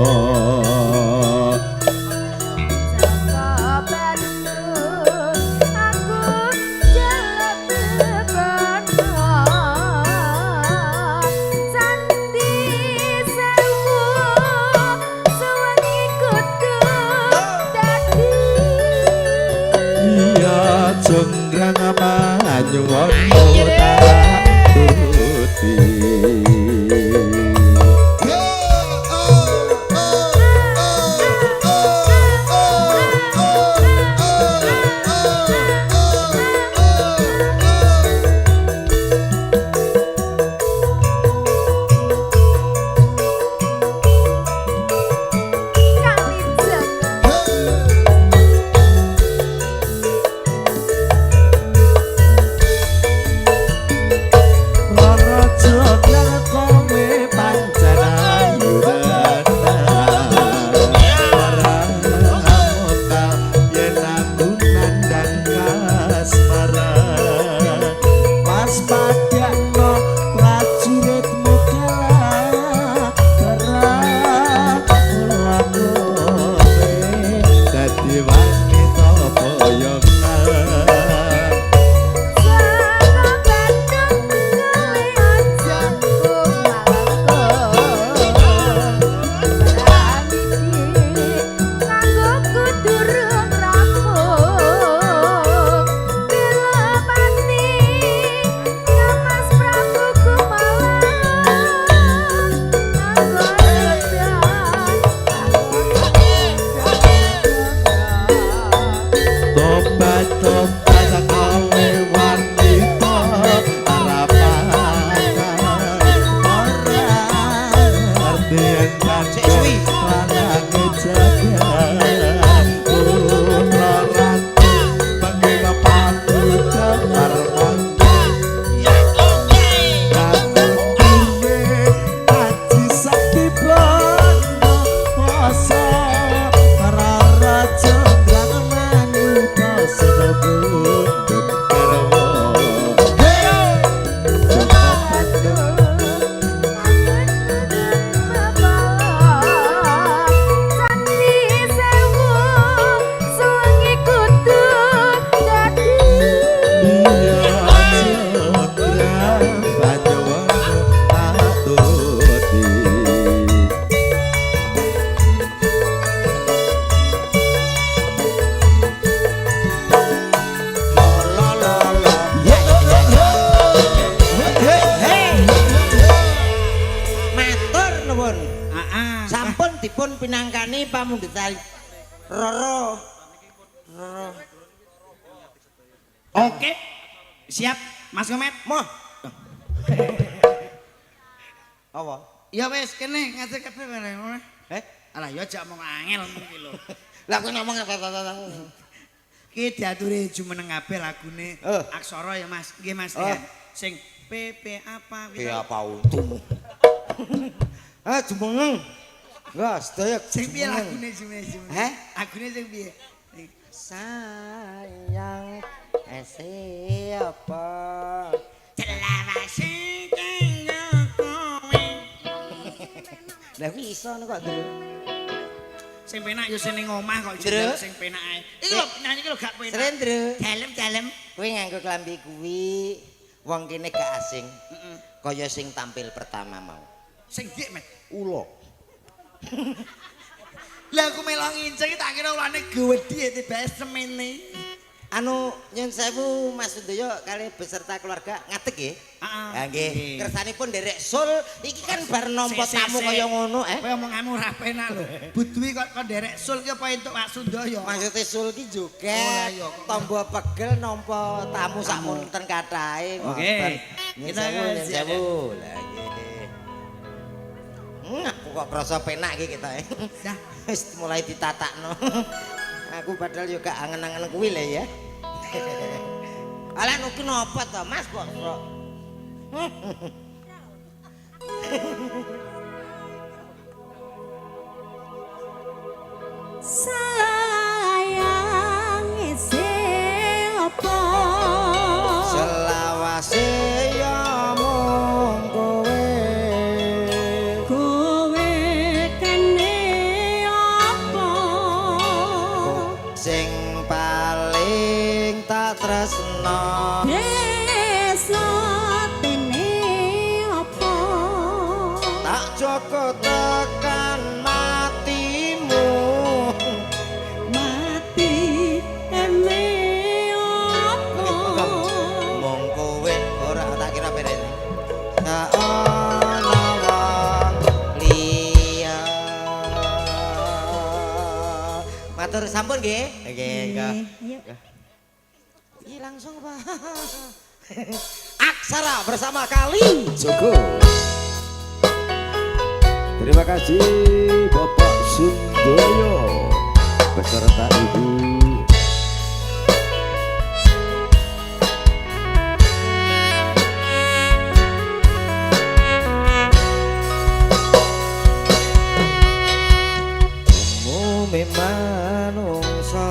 jenggrang manyuwono tak turuti pinangkani pamundhut Roro. Oke. Siap, Mas Komet. Moh. Apa? Ya wis kene ngatur kabeh ngono. Alah ya aja omong angel iki lho. Lah kowe ngomong apa? Ki diaturi jumeneng kabeh lagune aksara ya Mas. Nggih Mas. Sing PP apa gitu. P apa untumu? Jumeneng. Wah, sedaya sing piye lagune jumeneng? Lagune sing piye? Sayang siapa? Celawase kanggo kowe. Lah kuwi iso kok, Dru. Sing penak ya sing ning omah kok sing penak ae. Iki lho nyanyi iki lho gak penak. Srendro. Dalem-dalem. Kuwi nganggo klambi kuwi wong kene gak asing. Kaya sing tampil pertama mau. Sing dik, Mas. Ula. Lah aku melok nginceng tak kira ulane gedhe tibake semene. Anu nyun sewu Mas Sundoyo kali beserta keluarga ngadeg nggih. Ha nggih. Kersanipun nderek sul iki kan bar nampa tamu kaya ngono Kowe omonganmu ora penak lho. Budui kok nderek sul ki apa entuk Pak Sundoyo? Maksude sul ki joget. Tombo pegel nampa tamu sakmonten kathahe. Oke. Kita nyun sewu. Lah nggih. Aku kok krasa penak iki kita. Dah. Wis mulai ditatakno. Aku padahal yo gak angen-angen kuwi lho ya. Ala nuki napa to, Mas kok. Sayang isih apa Selawase ya mung kowe. kowe kene apa Sing paling tak tresno. desa tene apa Tak joko tekan matimu. mati eme apa Mong kowe ora tak kira berene. Tak ana wong liya. Matur sampun nggih. Nggih, enggak. ayo Iya langsung Pak. Aksara bersama Kali. Joko. Terima kasih Bapak Sundoyo beserta Ibu. Umume manungsa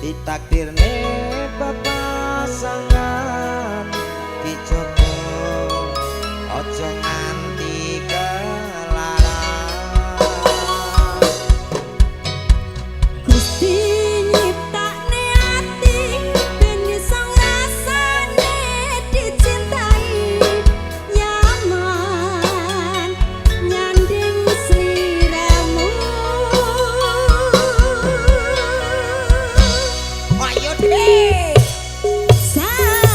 ditakdirne bepasangan dicoba aja nganti kelaran. Gusti nyiptakne ati ben iso ngrasane dicintai yaman nyanding sliramu. Ayo deh. Sayang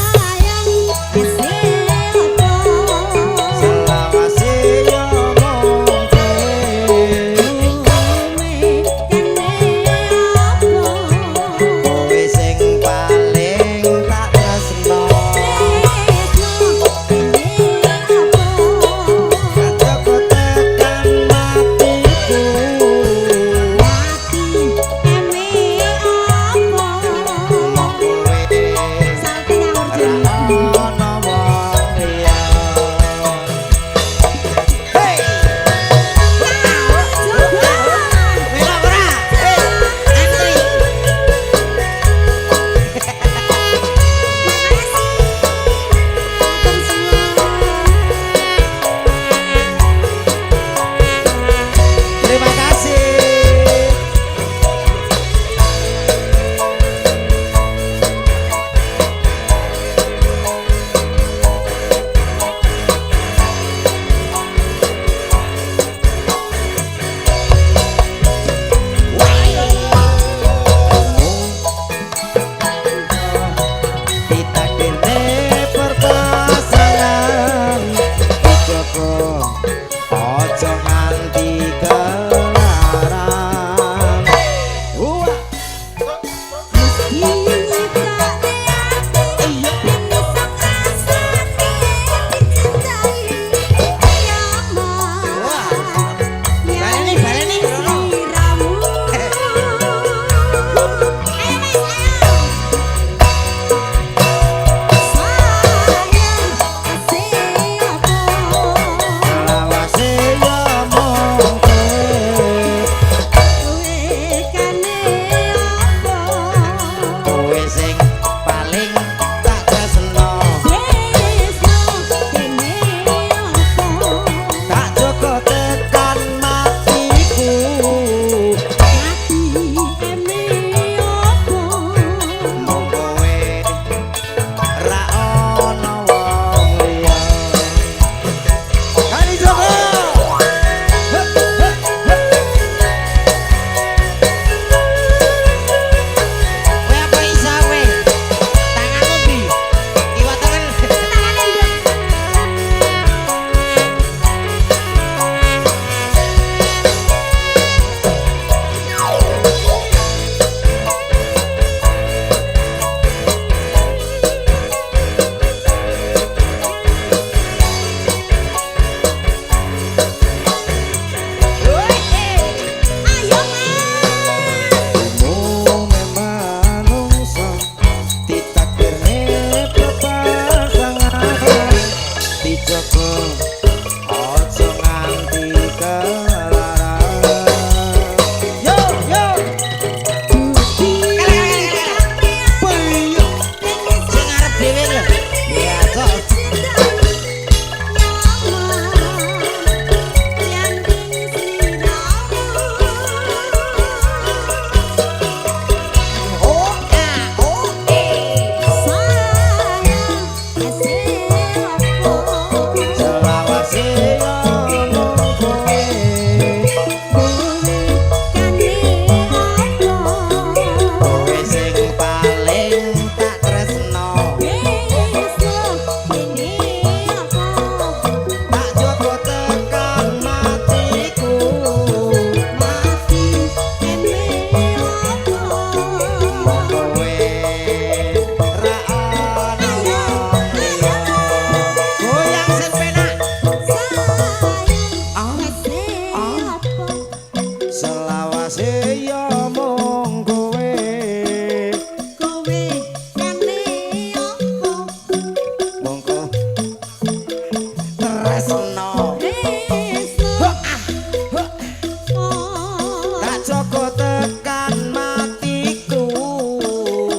Joko tekan matiku.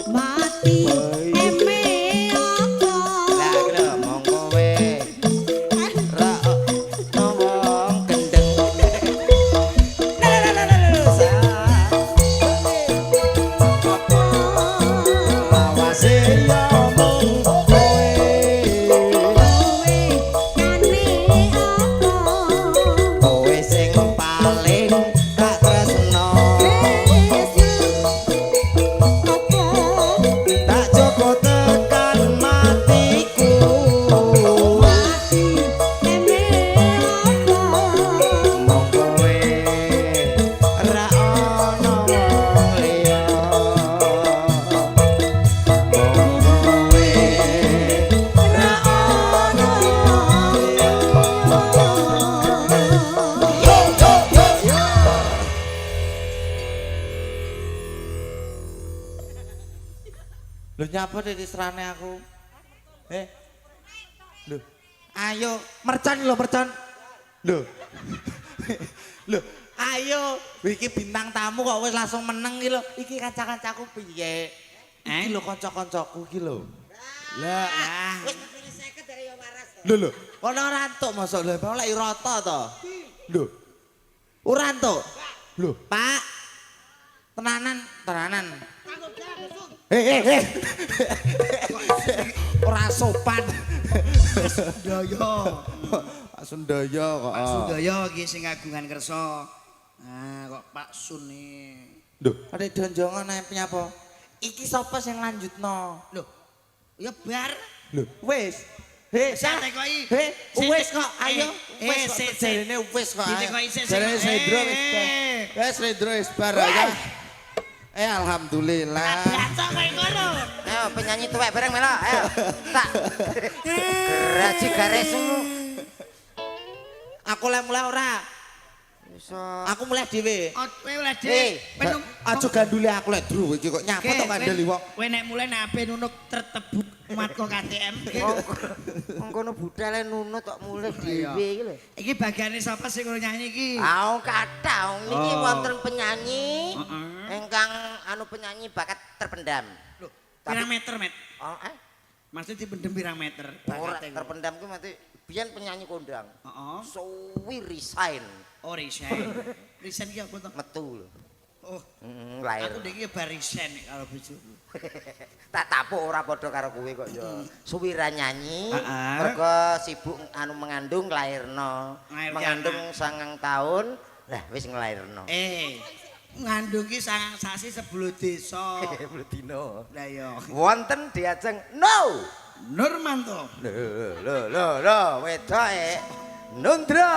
Mati eme apa? Lah iki lho mong kowe ra ono wong gendeng. Lawase yo mung kowe. Kowe nyane apa? Kowe sing paling tak tresno. Tak Joko tekan matiku. Mati eme apa? Mong kowe ra ono wong liya. Mong kowe ra ono wong liya. Lho nyapa di serane aku? Lho. Ayo, mercon lho mercon. Lho. Lho, ayo. Iki bintang tamu kok wis langsung meneng iki lho. Iki kanca-kancaku piye? Iki lho kanca-kancaku iki lho. Lah, Wis kepilih 50 dari yang waras to. lho lho. Ono ora entuk masuk lho, mau lek rata to. Lho. Ora entuk. Lho, Pak. Tenanan. Ora sopan. Daya. Pak Sundaya kok. Pak Sundaya iki sing kagungan kersa. Nah, kok Pak Sun nih. Lho, arek donjongan ae nyapa? Iki sapa sing lanjutno? Loh, ya bar. Lho, wis. Santai kok iki. Wis kok, ayo. Wis sik, kok jarene wis kok. Ditekoki sik, Jarene sik. Sendro wis bar. Wis Sendro wis bar ya. Alhamdulillah. Bacok kowe ngono. Ayo penyanyi tuwek bareng melok. Ayo. Tak. Geraji garesmu. Aku lek mulai ora. Iso. Aku mulai dhewe. Kowe oleh Eh, dhewe. Aja gandule aku lek dru iki kok nyapa to kandeli wong. Kowe nek mulai nek ape nunuk tertebuk umat kok KTM. Wong kono budale nunut kok mulih dhewe iki lho. Iki bagiane sapa sing ngono nyanyi iki? Au kathah niki Oh. wonten penyanyi Heeh. ingkang penyanyi bakat terpendam. Loh, pirang meter, Met? Oh, Maksudnya dipendem pirang meter? ora bakate? terpendam ku mati biyen penyanyi kondang. Heeh. Suwi resign Oh, resign. Resign ki apa to? metu lho. Oh, Lahir. aku ndek iki bar resign nek karo bojoku. Tak tapuk ora padha karo kowe kok ya. Suwi ra nyanyi, Heeh. mergo sibuk mengandung nglairno. Nglairke Mengandung 9 tahun, lah wis nglairno. Ngandung ki sangang sasi 10 desa. Bledino. Lah iya. Wonten diajeng no. Nurmanto. Lho, wedoke. Nundra.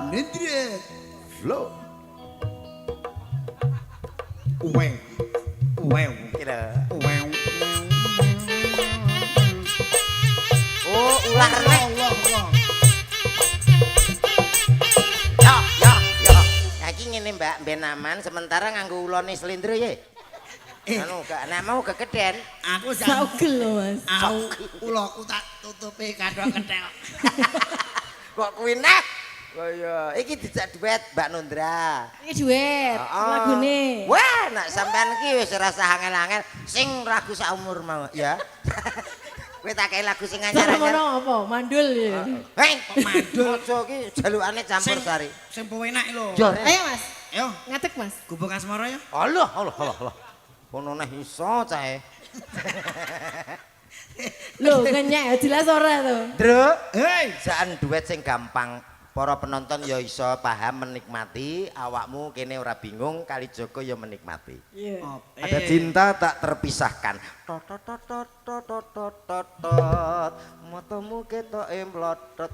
Nindre. Flow. Wew. Wew. Kira. Wew. Oh, ular nek. Allah, Allah. Yo. Ya iki ngene Mbak, ben aman sementara nganggo ulone slendro ye. Anu gak nek mau kekeden. Aku Saugel lho, Mas. Aku ulaku tak tutupi kandhok kethel. Kok kuwi nek? Kaya iki dijak duet Mbak Nundra. Iki duet lagune. Wah, nek sampean iki wis ora usah angel-angel sing lagu saumur mau ya. Kowe tak kei lagu sing Cara anyar-anyar. ngono apa? Mandul ya. Hei, mandul aja iki jalukane campur sari. Sing pewenak lho. Yo. Ayo, Mas. Ayo, Ngadeg, Mas. gubuk asmara ya. Allah. Kono neh iso cae. Loh, kenyek ya jelas ora to. Druk, Hei, jaan duet sing gampang. Para penonton ya iso paham menikmati, awakmu kene ora bingung, kali Joko ya menikmati. Iya. Ada cinta tak terpisahkan. Tot tot tot tot tot tot tot tot tot. Matamu ketoke mlotot.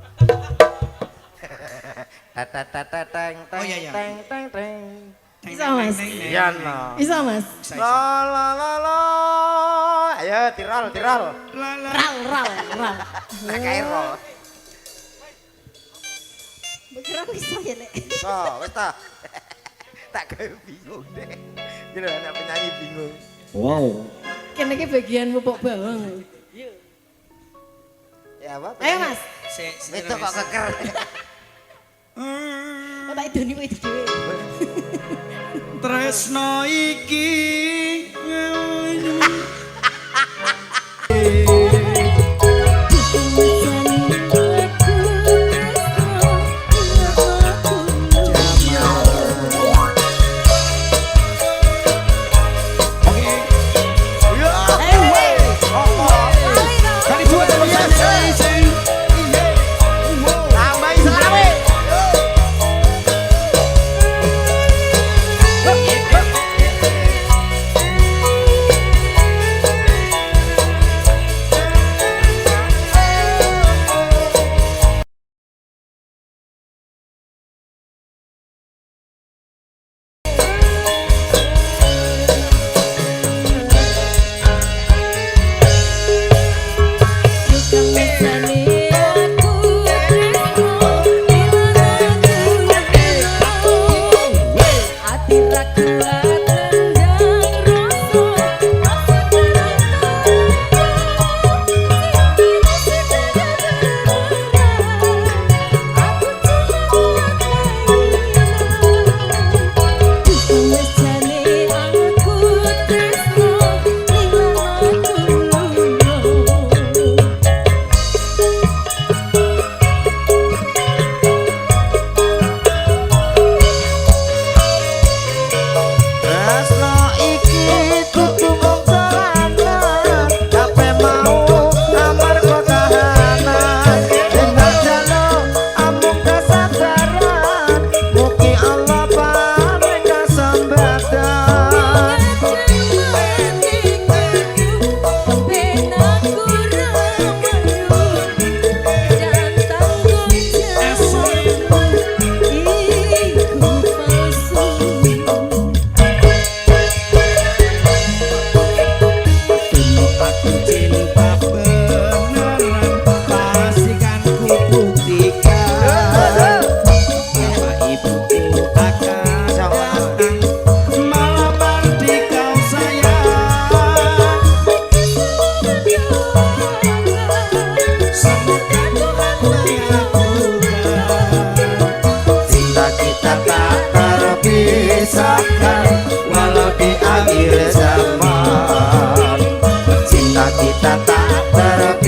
Tatatang Oh, iya, iya. teng teng teng. Bisa, Mas. Iya no. Bisa, Mas. La. Ayo tirol. Ral. Tak kae roll. Kira bisa ya, Lek. So, wis ta. Tak kae bingung deh. Gila anak penyanyi bingung. Wow. Kene iki bagian pupuk bawang. Ya apa? Ayo, Mas. Wis kok keker. Oh, tak idoni kowe dhewe. tresno iki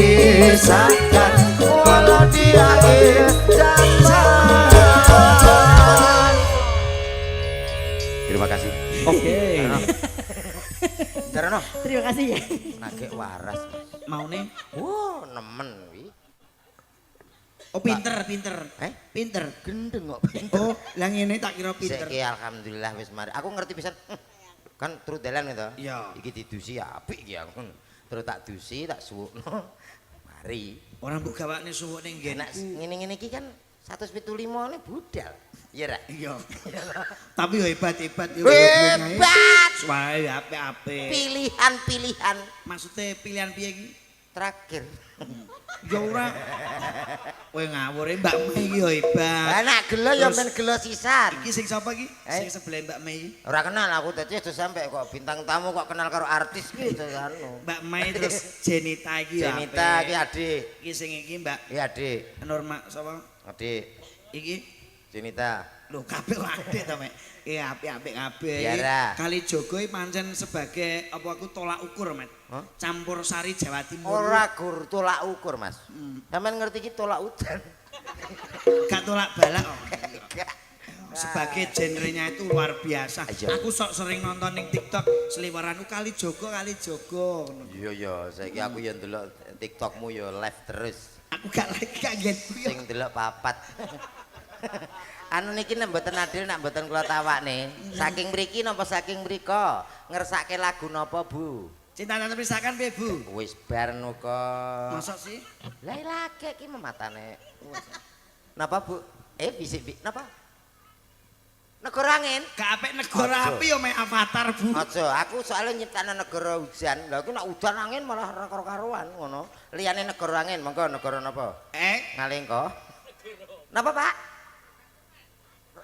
terpisahkan walau di akhir zaman. Terima kasih. Oke. Darano. Terima kasih ya. Nagek waras. Mau nih? Wow, nemen wi. Oh pinter. Pinter. Gendeng kok. Oh, lah ngene tak kira pinter. Saiki alhamdulillah wis mari. Aku ngerti pisan. Kan terus dalan gitu. Iya. Iki didusi apik iki aku. Terus tak dusi, tak suwukno. Mari. Ora mbok gawakne suwuk ning Nek nggenku. ngene-ngene iki kan 175 ne budal. Iya ra? Iya. Tapi yo hebat yo. Hebat. Suwae apik-apik. Pilihan-pilihan Maksudnya pilihan piye iki? terakhir. Ya ora. Kowe ngawur Mbak Mei iki yo hebat. Lah nek gelo ya Terus- men gelo sisan. Iki sing sapa iki? Eh? Sing sebelah Mbak Mei iki. Ora kenal aku dadi aja sampe kok bintang tamu kok kenal karo artis ki anu. Mbak Mei terus Jenita iki yo. Jenita apik. ki adik. Iki sing iki Mbak Ki adik. Norma sapa? Adik Iki Jenita. lho kabeh adik to Mek. Apik-apik kabeh. Iya, Iki Ra. Kali Jogo iki pancen sebagai apa aku tolak ukur, Mek. Hah? Campur sari Jawa Timur. Ora gur tolak ukur, Mas. Sampeyan ngerti ki tolak udan. Gak tolak balak kok. Sebagai genrenya itu luar biasa. Ayo. Aku sok sering nonton ning TikTok seliweran kali Jogo. ngono. Iya ya, saiki aku ya ndelok TikTokmu ya live terus. Aku gak lagi kaget kuwi. Sing ndelok papat. Anu niki nek mboten adil nek mboten kula tawakne. Saking mriki napa saking mriko? Ngersake lagu napa, Bu? Cinta dan Perpisahan piye, Bu? Wis bar nuka. Masa sih? Lah lagi ki mematane. Napa, Bu? Bisik napa? Negara angin. Gak apik negara Aja. api yo mek avatar, Bu. Aja, aku soalnya nyiptane negara hujan. Lah aku nek udan angin malah ora karo-karuan ngono. Liyane negara angin, monggo negara napa? Ngalengko. Napa, Pak?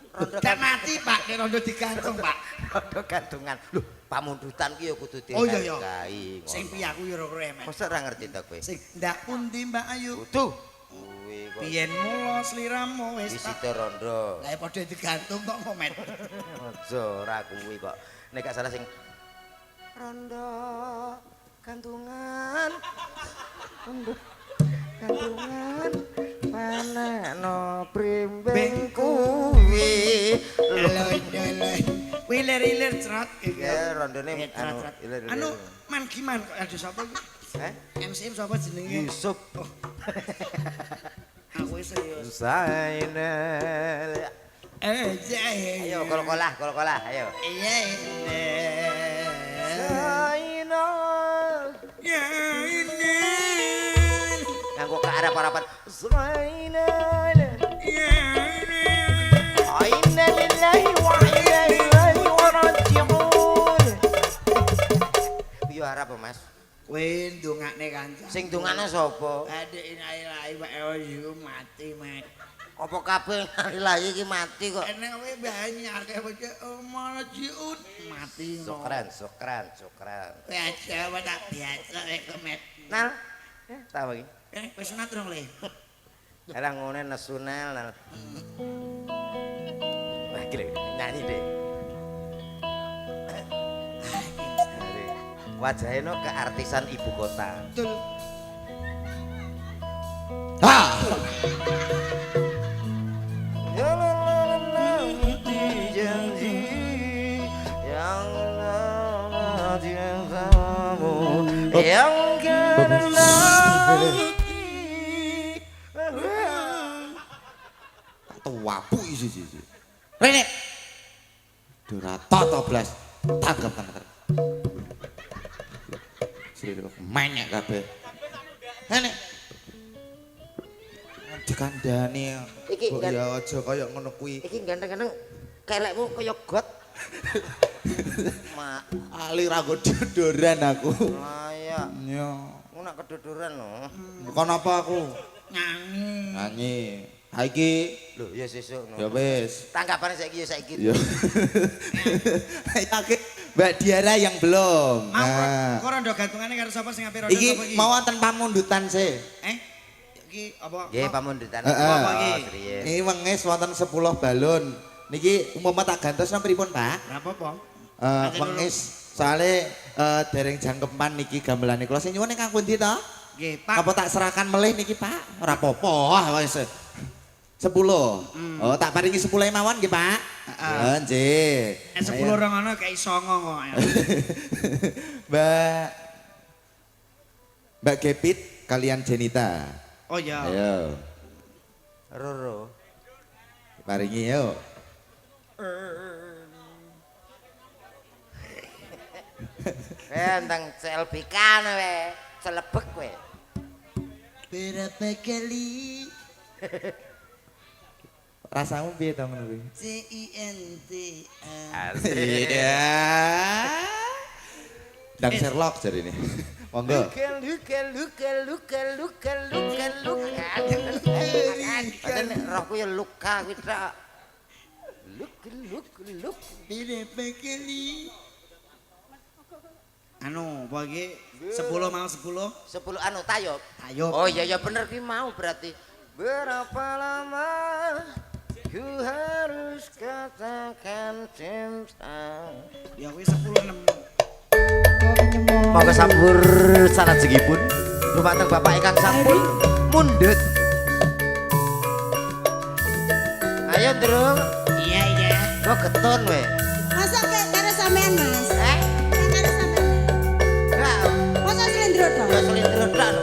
Rondo Gak mati, Pak, nek rondo digantung, Pak. rondo gantungan. Lho, pamundutan ki ya kudu Oh iya iya. dihargai. Sing piye aku yo ora emek. Mosok ora ngerti ta kowe? Sing ndak pundi Mbak Ayu? Kudu. Kuwi Biyen mula sliramu wis Wis tak. sida rondo. Lah padha digantung kok Met. Aja ora kuwi kok. Nek gak salah sing rondo gantungan. Rondo gantungan panakno primbing kuwi. Wilir-ilir cerat. Ya rondone Cerat-cerat. ilir-ilir. Anu man gimana kok ada sapa iki? MC sapa jenenge? Yusuf. Aku serius. Zainal. Ayo kol-kolah, ayo. Iya. Zainal. Ya ini. Nganggo ke arah-arahan. Zainal. Ya ini. Inna lillahi wa inna ilaihi raji'un. Piye arep, Mas? Kowe ndongakne kanca. Sing dungane sapa? Adik ilahi wa ayu mati mek. Apa kabeh ilahi iki mati kok? Enek kowe banyak kaya mana jiun mati. Sukran. Kowe aja wae tak biasa kowe Met. Nal. Tahu iki. Wis sunat rong le. Ala ngene nesunal nal. Wah, iki lho, nyanyi deh. Wajahnya no keartisan ibu kota. Betul. Ha. Janji yang cintamu yang Tuapu isi. Rene. Durata to blas. Tanggap kan. Sire menyek kabeh. Rene. Dikandani. Iki kok ya aja kaya ngono kuwi. iki ganteng-ganteng kelekmu kaya got. Mak, Ali ra nggo dodoran aku. ayo. Yo. Mu nak keduduran no. Kon apa aku? Nyanyi. Nyanyi. Ha iki Lho, ya sesuk no. ya wis. Tanggapane saiki. Yo. Yakin Mbak Diara yang belum. Mau Nah. kok rondo gantungane karo sapa sing ape rondo Iki sapa iki? mau wonten pamundutan sih. Iki apa? Nggih pamundutan. Apa iki? Serius. Ini wengis wonten 10 balon. Niki umpama tak gantos nang pripun, Pak? Berapa, Pong? Wengis soalnya dereng jangkepan niki gamelane kula sing nyuwun Kang pundi to? Nggih, Pak. Apa tak serahkan melih niki, Pak? Ora apa-apa, wis. 10. Oh, tak paringi 10 mawon nggih, Pak. Heeh, nggih. 10 orang ana kayak 9 kok. Mbak Gepit kalian Jenita. Oh iya. Ayo, Roro. paringi yuk. Tentang CLBK we, celebek we. Berapa kali Rasamu piye to ngono kuwi? CINTA. Iya. Dang Sherlock jadi ini. Monggo. Luka. Paten rohku ya luka kuwi tok. Luk. Berapa kali? Anu, apa iki? 10 mau 10. 10 anu tayub. Tayub. Oh iya bener ki mau berarti. Berapa lama ku harus katakan cinta. Ya kuwi 10 6. Monggo sambur salat segipun. Dumateng Bapak ingkang sampun mundhut. Ayo, Drung. Iya. Kok getun we? Masa kayak karo sampean, Mas? Eh? Kayak karo sampean. Enggak. Masa silindro tok? Ya selindro tok.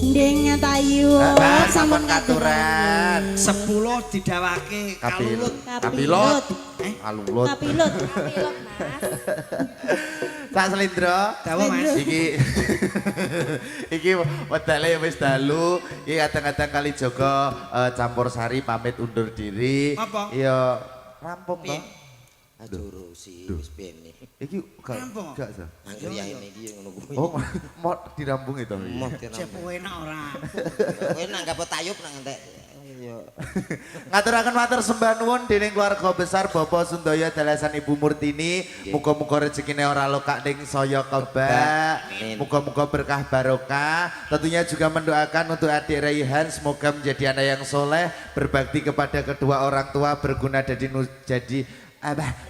Ndeng tayu Mbak, sampun sampun katuran. 10 didawake Kapilut. Kapilot. Kalulut. Kapilot. Sak Slendro. Dawa Mas. Iki wedale wis dalu. Iki kadang-kadang kali Joko campur sari pamit undur diri. Apa? Iya, rampung to. Aduh si wis bene. Iki gak Rampung. gak sa. Angger ya ini iki ngono kuwi. Oh, mau dirambung itu. Moh Cepu enak ora. Kowe nak gak tayub nak entek. Iya. Ngaturaken matur sembah nuwun dening keluarga besar Bapak Sundoyo dalasan Ibu Murtini. Muga-muga rezekine ora lokak ning saya kebak. Amin. Muga-muga berkah barokah. Tentunya juga mendoakan untuk adik Raihan semoga menjadi anak yang soleh, berbakti kepada kedua orang tua, berguna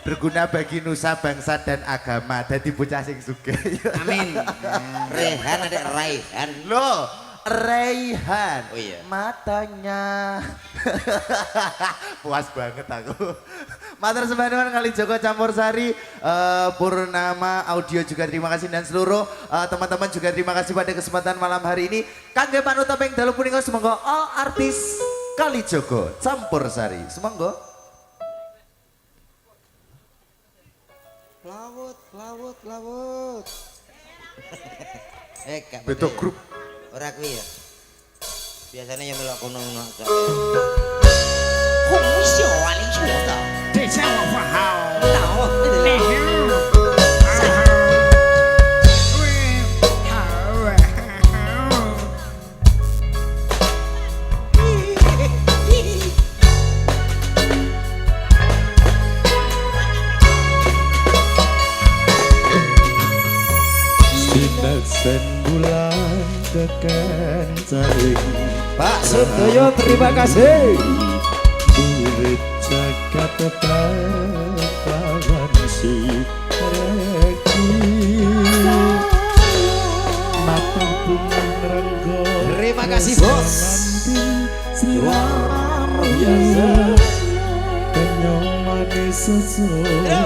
berguna bagi nusa bangsa dan agama. Dadi bocah sing sugih. Amin. Rehan adek Raihan. Loh, Raihan. Oh iya. Matanya. Puas banget aku. Matur sembah nuwun kali Joko Campur Sari, Purnama Audio juga terima kasih dan seluruh teman-teman juga terima kasih pada kesempatan malam hari ini. Kangge panuta ping dalu punika semoga all artis kali Joko Campur Sari. Semoga Lawut. Gak betul grup. ora kuwi ya. Biasanya yang melok kono-kono. 红袖啊，林雪的，这下我不好。倒你Sinaksen bulan tekan caring Pak Sundoyo terima kasih. Murid jagat pahlawan si reki mata bunga renggo. Terima kasih bos. Luar biasa kenyong manis setiaku.